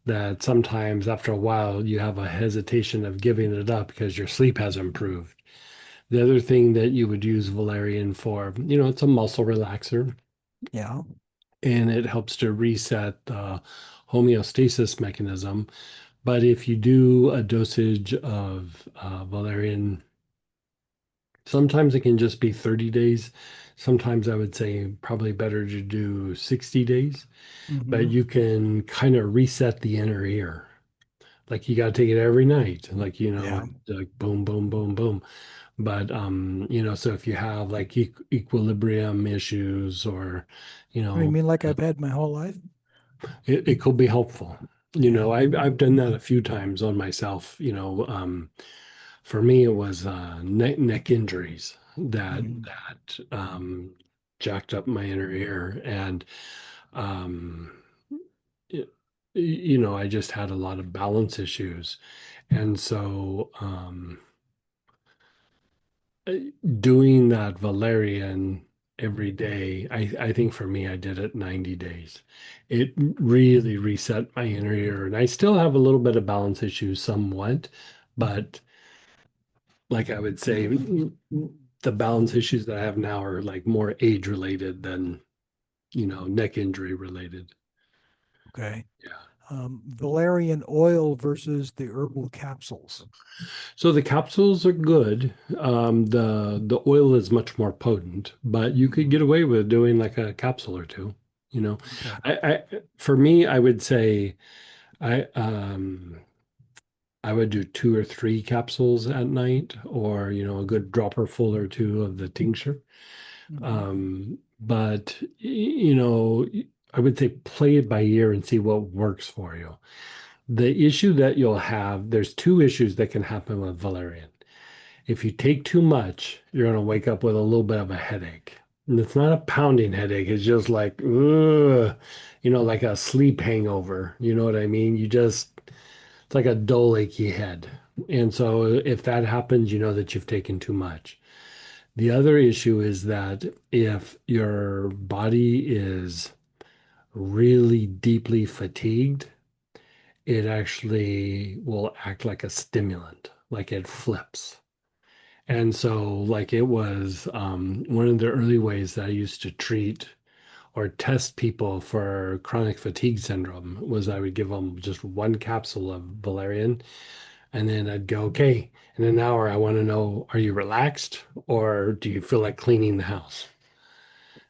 that sometimes after a while, you have a hesitation of giving it up because your sleep has improved. The other thing that you would use valerian for, it's a muscle relaxer
Yeah.
and it helps to reset the homeostasis mechanism. But if you do a dosage of valerian, sometimes it can just be 30 days. Sometimes I would say probably better to do 60 days, but
Hmm.
you can kind of reset the inner ear. Like you got to take it every night, like,
Yeah.
like boom, boom, boom, boom. But so if you have like equilibrium issues or, you
What do you
know,
mean like I've had my whole life?
it could be helpful.
Yeah.
I've done that a few times on myself. For me, it was neck injuries that
Mhm.
jacked up my inner ear, and um, it, I just had a lot of balance issues, and so uh, doing that valerian every day, I think for me, I did it 90 days. It really reset my inner ear. And I still have a little bit of balance issues somewhat, but like I would say, the balance issues that I have now are like more age related than, neck injury related.
Okay.
Yeah.
Valerian oil versus the herbal capsules.
So the capsules are good. The oil is much more potent, but you could
Mhm.
get away with doing like a capsule or two. You know,
Okay.
for me, I would say I I would do 2 or 3 capsules at night, or a good dropper full or two of the tincture.
Hmm.
But I would say play it by ear and see what works for you. The issue that you'll have, there's 2 issues that can happen with valerian. If you take too much, you're going to wake up with a little bit of a headache. And it's not a pounding headache. It's just like, ugh, like a sleep hangover. You know what I mean? It's like a dull, achy head. And so if that happens, you know that you've taken too much. The other issue is that if your body is really deeply fatigued, it actually will act like a stimulant, like it flips. And so, like, it was one of the early ways that I used to treat or test people for chronic fatigue syndrome was I would give them just 1 capsule of valerian, and then I'd go, okay, in an hour, I want to know, are you relaxed or do you feel like cleaning the house?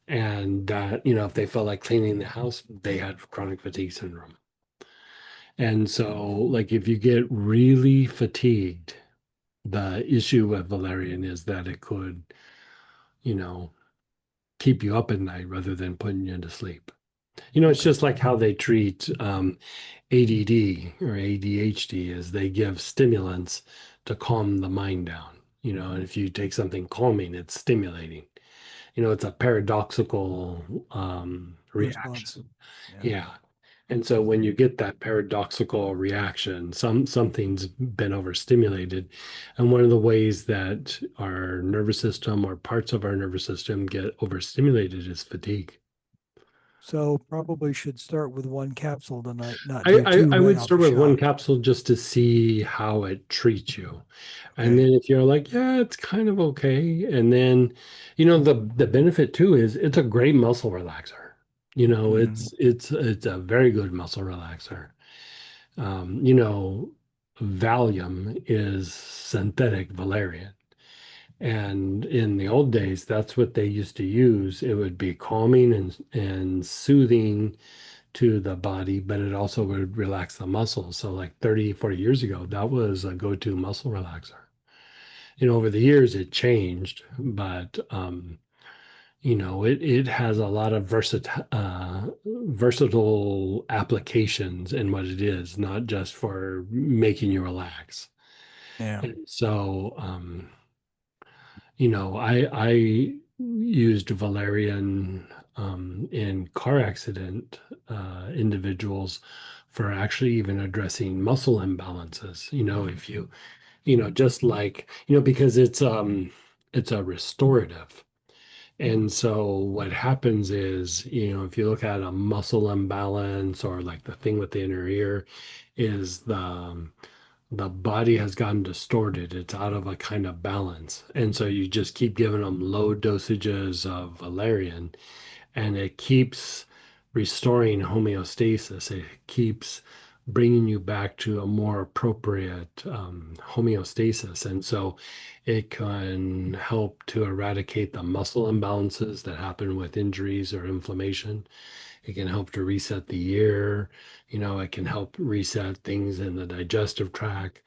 And if they felt like cleaning the house, they had chronic fatigue syndrome. And so, like, if you get really fatigued, the issue with valerian is that it could, you know, keep you up at night rather than putting you to sleep. It's
Okay.
just like how they treat ADD or ADHD is they give stimulants to calm the mind down. And if you take something calming, it's stimulating. It's a paradoxical
Response.
reaction.
Yeah.
Yeah. And so when you get that paradoxical reaction, something's been overstimulated. And one of the ways that our nervous system or parts of our nervous system get overstimulated is fatigue.
So probably should start with 1 capsule tonight, not
I,
do
I,
two
I
right
would
off
start
the
with one
shot.
capsule just to see how it treats you. And
Okay.
then if you're like, yeah, it's kind of okay. And then, the benefit too is it's a great muscle relaxer.
Hmm.
It's a very good muscle relaxer. You know, Valium is synthetic Valerian. And in the old days, that's what they used to use. It would be calming and soothing to the body, but it also would relax the muscles. So like 30, 40 years ago, that was a go-to muscle relaxer. You know, over the years it changed, but you know, it has a lot of versatile applications in what it is, not just for making you relax.
Yeah.
And so you know, I used Valerian in car accident individuals for actually even addressing muscle imbalances. You know, if you know, just like, you know, because it's a restorative. And so what happens is, you know, if you look at a muscle imbalance or like the thing with the inner ear, is the body has gotten distorted. It's out of a kind of balance. And so you just keep giving them low dosages of Valerian, and it keeps restoring homeostasis. It keeps bringing you back to a more appropriate homeostasis. And so it can help to eradicate the muscle imbalances that happen with injuries or inflammation. It can help to reset the ear. You know, it can help reset things in the digestive tract.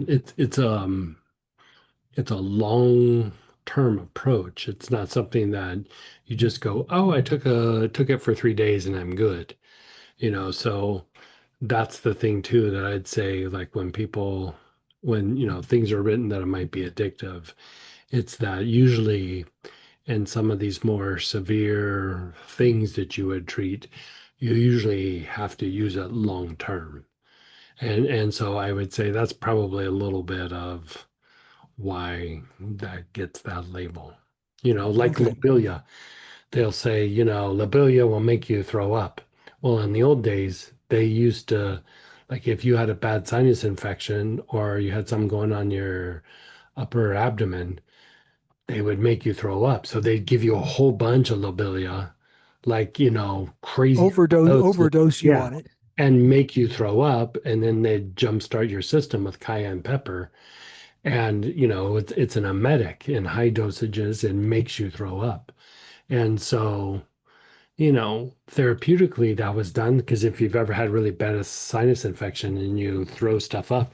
It's a long term approach. It's not something that you just go, oh, I took it for 3 days and I'm good. You know, so that's the thing too that I'd say, like when you know things are written that it might be addictive, it's that usually in some of these more severe things that you would treat, you usually have to use it long term. And so I would say that's probably a little bit of why that gets that label. You know, like
Okay.
lobelia, they'll say, you know, lobelia will make you throw up. Well, in the old days, they used to, like, if you had a bad sinus infection or you had something going on your upper abdomen, they would make you throw up. So they'd give you a whole bunch of lobelia, like, you know, crazy doses.
Overdose you
Yeah.
on it.
And make you throw up. And then they'd jumpstart your system with cayenne pepper. And, you know, it's an emetic in high dosages and makes you throw up. And so, you know, therapeutically that was done because if you've ever had really bad sinus infection and you throw stuff up,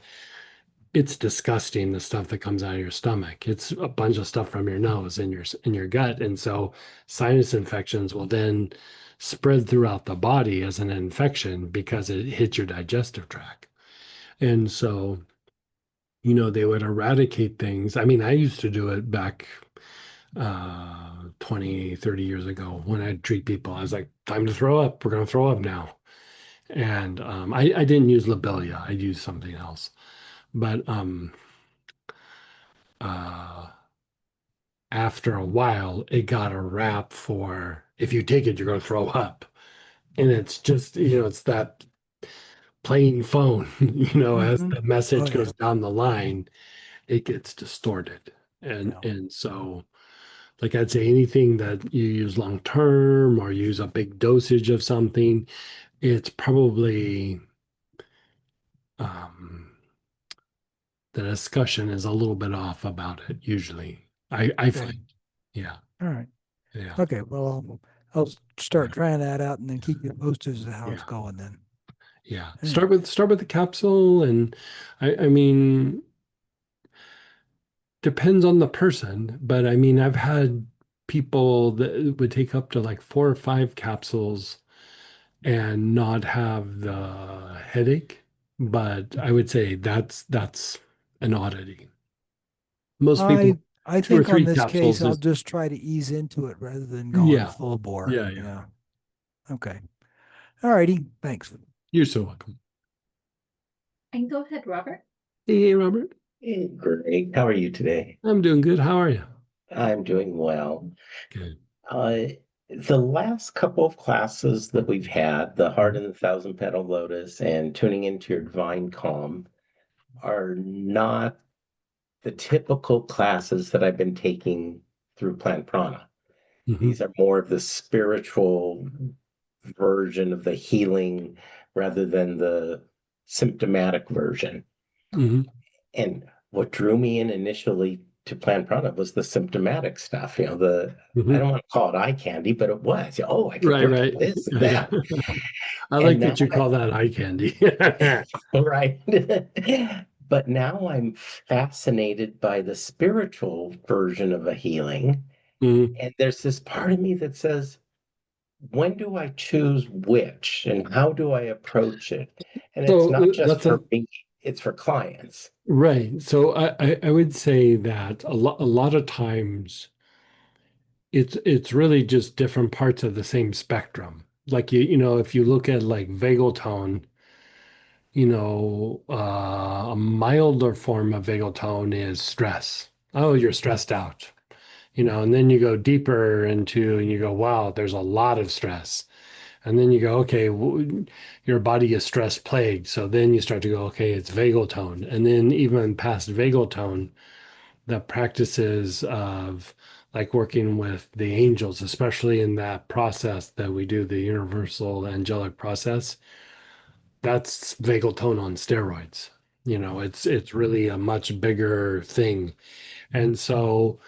it's disgusting, the stuff that comes out of your stomach. It's a bunch of stuff from your nose and your gut. And so sinus infections will then spread throughout the body as an infection because it hits your digestive tract. And so, you know, they would eradicate things. I mean, I used to do it back 20, 30 years ago when I'd treat people. I was like, time to throw up. We're going to throw up now. And I didn't use lobelia. I'd use something else. But uh, after a while, it got a rap for if you take it, you're going to throw up. And it's just, you know, it's that playing phone, you know, as
Mm-hmm.
the
Oh
message
yeah.
goes down the line, it gets distorted.
Yeah.
And so like I'd say anything that you use long term or use a big dosage of something, it's probably um, the discussion is a little bit off about it usually. I
Okay.
find. Yeah.
All right.
Yeah.
Okay. Well, I'll start trying that out and then keep you posted as to how it's
Yeah.
going then.
Yeah.
Anyway.
Start with the capsule and I mean depends on the person, but I mean I've had people that would take up to like 4 or 5 capsules and not have the headache. But I would say that's an oddity. Most people,
I
two or
think on
three
this case,
capsules
I'll
is,
just try to ease into it rather than going
yeah,
full bore.
yeah, yeah.
Yeah. Okay. All righty. Thanks.
You're so welcome.
And go ahead, Robert.
Hey, Robert.
Hey, Greg, how are you today?
I'm doing good. How are you?
I'm doing well.
Good.
Uh, the last couple of classes that we've had, the Heart and the Thousand Petal Lotus and Tuning into Your Divine Calm, are not the typical classes that I've been taking through Plant Prana.
Hmm.
These are more of the spiritual version of the healing rather than the symptomatic version.
Mhm.
And what drew me in initially to Planned Parenthood was the symptomatic stuff. I
Mhm.
don't want to call it eye candy, but it was. Oh, I could
Right,
work
right.
on this and
Yeah.
that.
I
And
like
now
that you call that eye candy.
right. But now I'm fascinated by the spiritual version of a healing.
Mhm.
And there's this part of me that says, when do I choose which and how do I approach it? And it's
So
not just
that's a
for me, it's for clients.
right. So I would say that a lot of times it's really just different parts of the same spectrum. Like if you look at like vagal tone, a milder form of vagal tone is stress. Oh, you're stressed out. And then you go deeper into and you go, wow, there's a lot of stress. And then you go, okay, your body is stress plagued. So then you start to go, okay, it's vagal tone. And then even past vagal tone, the practices of like working with the angels, especially in that process that we do, the universal angelic process, that's vagal tone on steroids. It's really a much bigger thing. And so,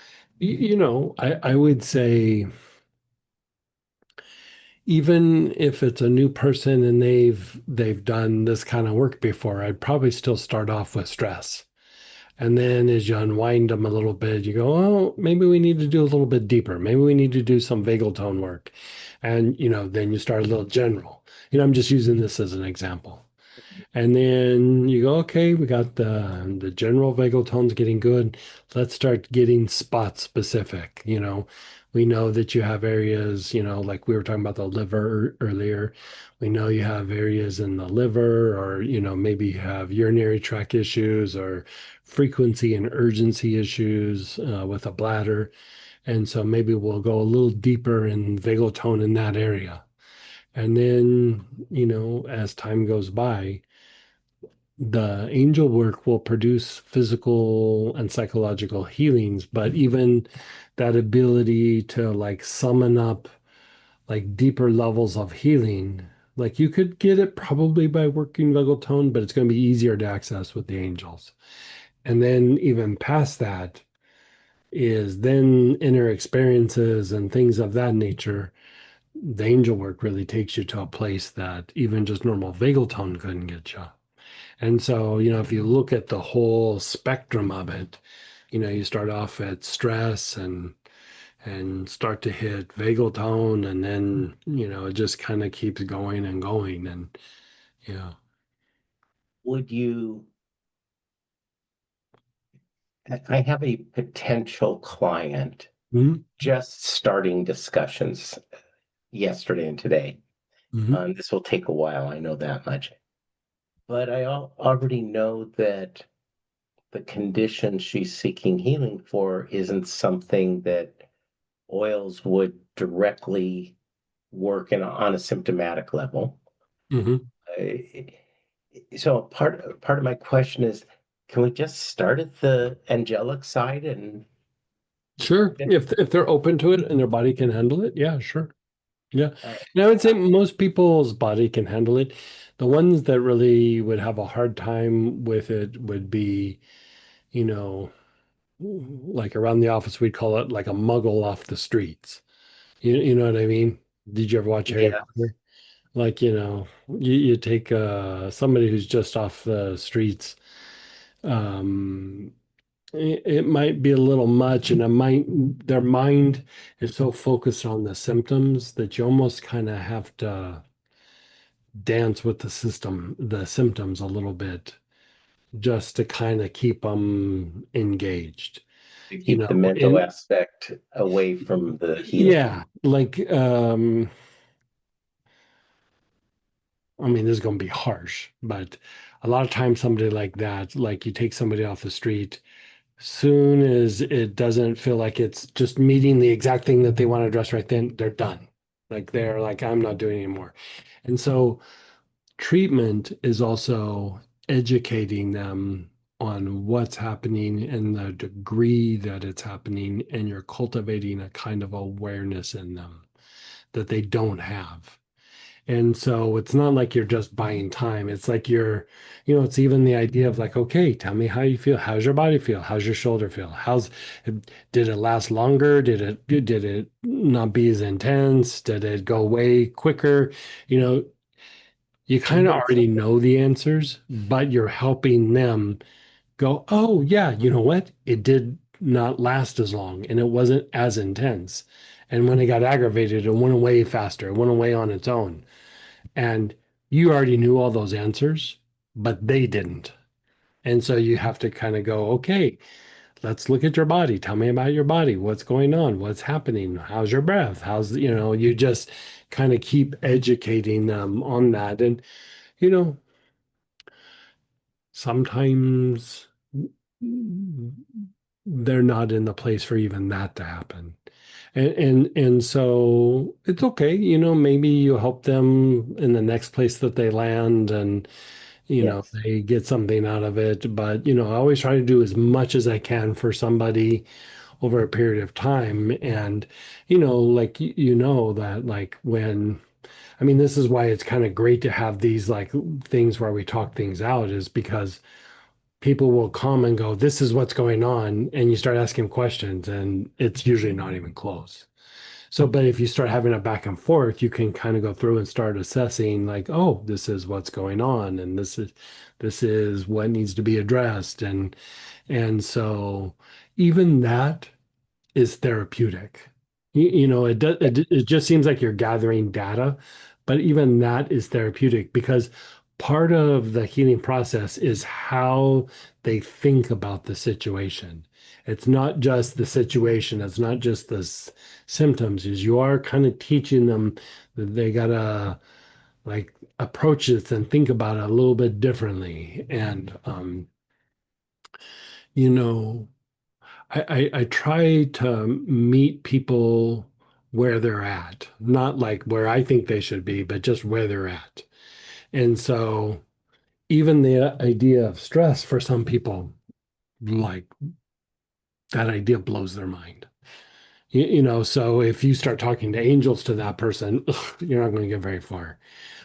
I would say even if it's a new person and they've done this kind of work before, I'd probably still start off with stress. And then as you unwind them a little bit, you go, oh, maybe we need to do a little bit deeper. Maybe we need to do some vagal tone work. And, then you start a little general. I'm just using this as an example. And then you go, okay, we got the general vagal tones getting good. Let's start getting spot specific. We know that you have areas, like we were talking about the liver earlier. We know you have areas in the liver, or, maybe you have urinary tract issues or frequency and urgency issues with a bladder. And so maybe we'll go a little deeper in vagal tone in that area. And then, as time goes by, the angel work will produce physical and psychological healings, but even that ability to like summon up like deeper levels of healing, like you could get it probably by working vagal tone, but it's going to be easier to access with the angels. And then even past that is then inner experiences and things of that nature. The angel work really takes you to a place that even just normal vagal tone couldn't get you. And so, if you look at the whole spectrum of it, you start off at stress and start to hit vagal tone, and then, it just kind of keeps going and going. And yeah.
Would you? I have a potential client
Mhm.
just starting discussions yesterday and today.
Mhm.
This will take a while, I know that much. But I already know that the condition she's seeking healing for isn't something that oils would directly work on a symptomatic level.
Mhm.
Uh, So part of my question is, can we just start at the angelic side and
Sure.
then,
If they're open to it and their body can handle it, yeah, sure. Yeah.
uh,
And I would say most people's body can handle it. The ones that really would have a hard time with it would be, you know, like around the office, we'd call it like a muggle off the streets. You know what I mean? Did you ever watch Harry
yeah,
Potter? Like, you take somebody who's just off the streets. Um, it might be a little much, and their mind is so focused on the symptoms that you almost kind of have to dance with the symptoms a little bit, just to kind of keep them engaged.
to keep the mental
In
aspect away from the healing.
yeah, like I mean, this is going to be harsh, but a lot of times somebody like that, like you take somebody off the street, soon as it doesn't feel like it's just meeting the exact thing that they want to address right then, they're done. Like they're like, I'm not doing anymore. And so treatment is also educating them on what's happening and the degree that it's happening, and you're cultivating a kind of awareness in them that they don't have. And so it's not like you're just buying time. It's like it's even the idea of like, okay, tell me how you feel. How's your body feel? How's your shoulder feel? Did it last longer? Did it not be as intense? Did it go away quicker? You know, you kind of already know the answers, but you're helping them go, oh, yeah, you know what? It did not last as long and it wasn't as intense. And when it got aggravated, it went away faster. It went away on its own. And you already knew all those answers, but they didn't. And so you have to kind of go, okay, let's look at your body. Tell me about your body. What's going on? What's happening? How's your breath? You just kind of keep educating them on that. And, you know, sometimes they're not in the place for even that to happen. And so it's okay, maybe you help them in the next place that they land and
Yes.
they get something out of it. But I always try to do as much as I can for somebody over a period of time. And like that like when I mean this is why it's kind of great to have these like things where we talk things out, is because people will come and go, this is what's going on, and you start asking questions and it's usually not even close. So, but if you start having a back and forth, you can kind of go through and start assessing like, oh, this is what's going on, and this is what needs to be addressed. And so even that is therapeutic. It just seems like you're gathering data, but even that is therapeutic because part of the healing process is how they think about the situation. It's not just the situation, it's not just the symptoms, is you are kind of teaching them that they gotta like approach this and think about it a little bit differently. And you know I try to meet people where they're at, not like where I think they should be, but just where they're at. And so even the idea of stress for some people, like that idea blows their mind. So if you start talking to angels to that person, you're not going to get very far.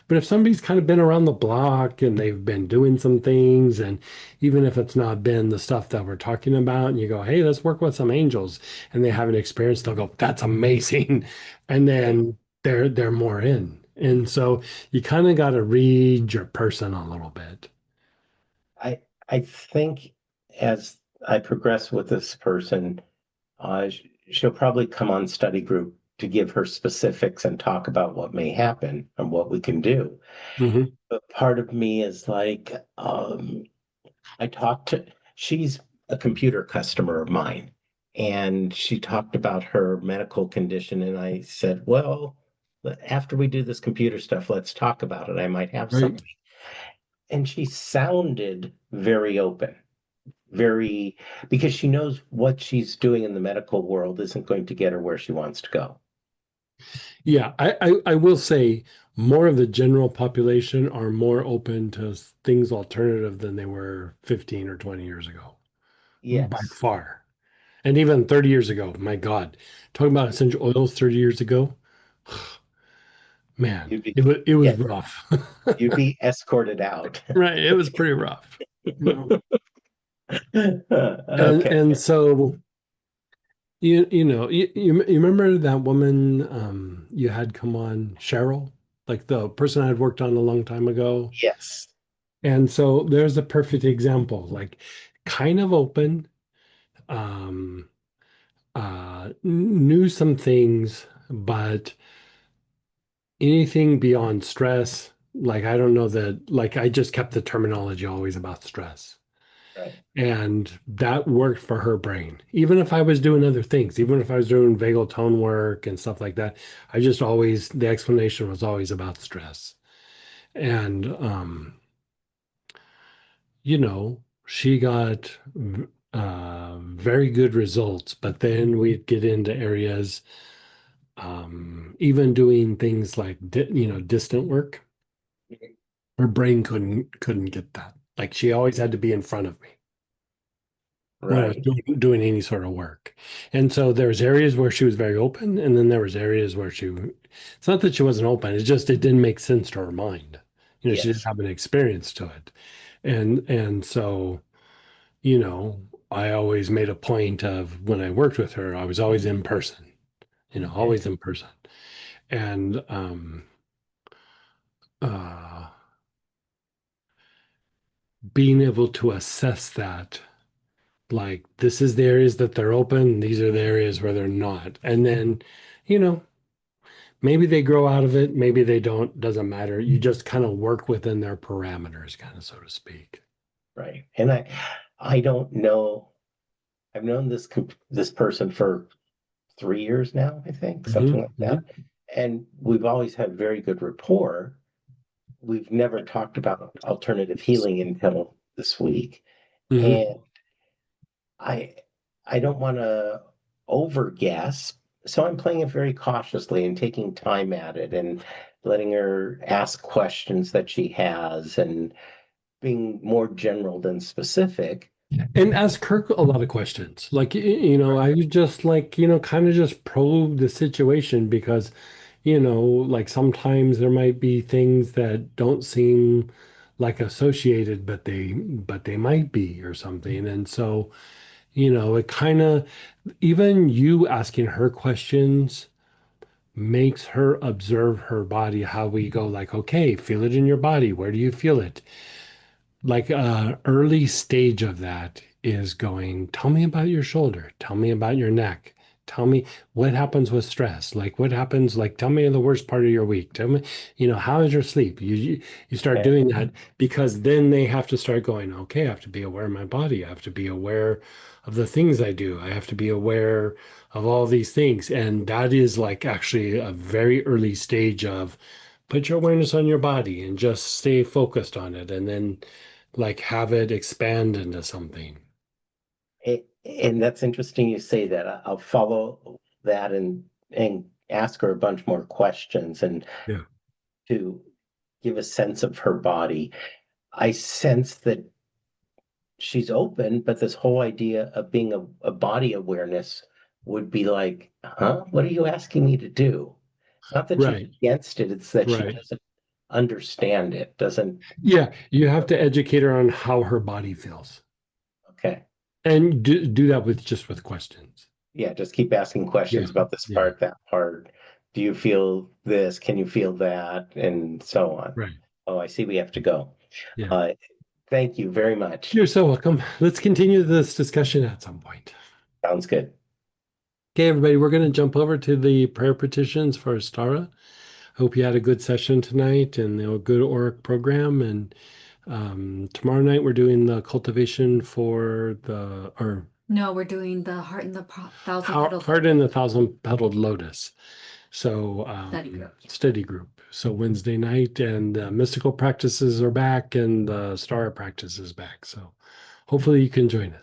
But if somebody's kind of been around the block and they've been doing some things, and even if it's not been the stuff that we're talking about, and you go, hey, let's work with some angels, and they have an experience, they'll go, that's amazing. And then they're more in. And so you kind of got to read your person a little bit.
I I think as I progress with this person, she'll probably come on study group to give her specifics and talk about what may happen and what we can do.
Hmm.
But part of me is like, she's a computer customer of mine, and she talked about her medical condition, and I said, well, after we do this computer stuff, let's talk about it. I might have
Right.
something. And she sounded very open, very, because she knows what she's doing in the medical world isn't going to get her where she wants to go.
Yeah, I will say more of the general population are more open to things alternative than they were 15 or 20 years ago, by
Yes.
far. And even 30 years ago, my God, talking about essential oils 30 years ago, man,
You'd be,
it was
yeah,
rough.
you'd be escorted out.
Right, it was pretty rough. You know. And
Okay.
and so you remember that woman you had come on, Cheryl, like the person I had worked on a long time ago.
Yes.
And so there's a perfect example, like kind of open, um, knew some things, but anything beyond stress, like I don't know that, like I just kept the terminology always about stress.
Right.
And that worked for her brain. Even if I was doing other things, even if I was doing vagal tone work and stuff like that, the explanation was always about stress. And she got very good results, but then we'd get into areas, even doing things like distant work. Her brain couldn't get that. Like she always had to be in front of me. when I was
Right.
doing any sort of work. And so there's areas where she was very open, and then there was areas where it's not that she wasn't open, it's just it didn't make sense to her mind. She didn't
Yes.
have an experience to it. And so, I always made a point of when I worked with her, I was always in person, always in person. And uh being able to assess that, like, this is the areas that they're open, these are the areas where they're not. And then, you know, maybe they grow out of it, maybe they don't, doesn't matter. You just kind of work within their parameters, kind of, so to speak.
Right. And I don't know. I've known this person for 3 years now, I think, something like
Mm-hmm,
that. And we've always had very good rapport. We've never talked about alternative healing until this week.
mm-hmm,
And I I don't want to over guess, so I'm playing it very cautiously and taking time at it and letting her ask questions that she has and being more general than specific.
and ask her a lot of questions. Like,
Right.
I would just, like, kind of just probe the situation, because, like, sometimes there might be things that don't seem like associated, but they might be, or something. And so, it kind of, even you asking her questions makes her observe her body, how we go, like, okay, feel it in your body. Where do you feel it? Like, early stage of that is going, tell me about your shoulder, tell me about your neck, tell me what happens with stress, like what happens, like, tell me the worst part of your week, tell me, how is your sleep. You start
Okay.
doing that, because then they have to start going, okay, I have to be aware of my body, I have to be aware of the things I do, I have to be aware of all these things. And that is, like, actually a very early stage of put your awareness on your body and just stay focused on it, and then, like, have it expand into something.
And that's interesting you say that. I'll follow that and ask her a bunch more questions and
Yeah.
to give a sense of her body. I sense that she's open, but this whole idea of being a body awareness would be like, huh? What are you asking me to do? It's not that she's
Right.
against it, it's that she
Right.
doesn't understand it, doesn't.
Yeah. You have to educate her on how her body feels,
Okay.
and do that with questions.
Yeah, just keep asking
Yeah.
questions about this
Yeah.
part, that part. Do you feel this? Can you feel that? And so on.
Right.
Oh, I see we have to go.
Yeah.
Uh, thank you very much.
You're so welcome. Let's continue this discussion at some point.
Sounds good.
Okay, everybody, we're going to jump over to the prayer petitions for Astara. Hope you had a good session tonight and a good Auric program. And tomorrow night we're doing the cultivation for or
No, we're doing the heart and the thousand petals
heart in the thousand petaled lotus. So
study group.
study group. So Wednesday night, and mystical practices are back, and the Astara practice is back. So hopefully you can join us.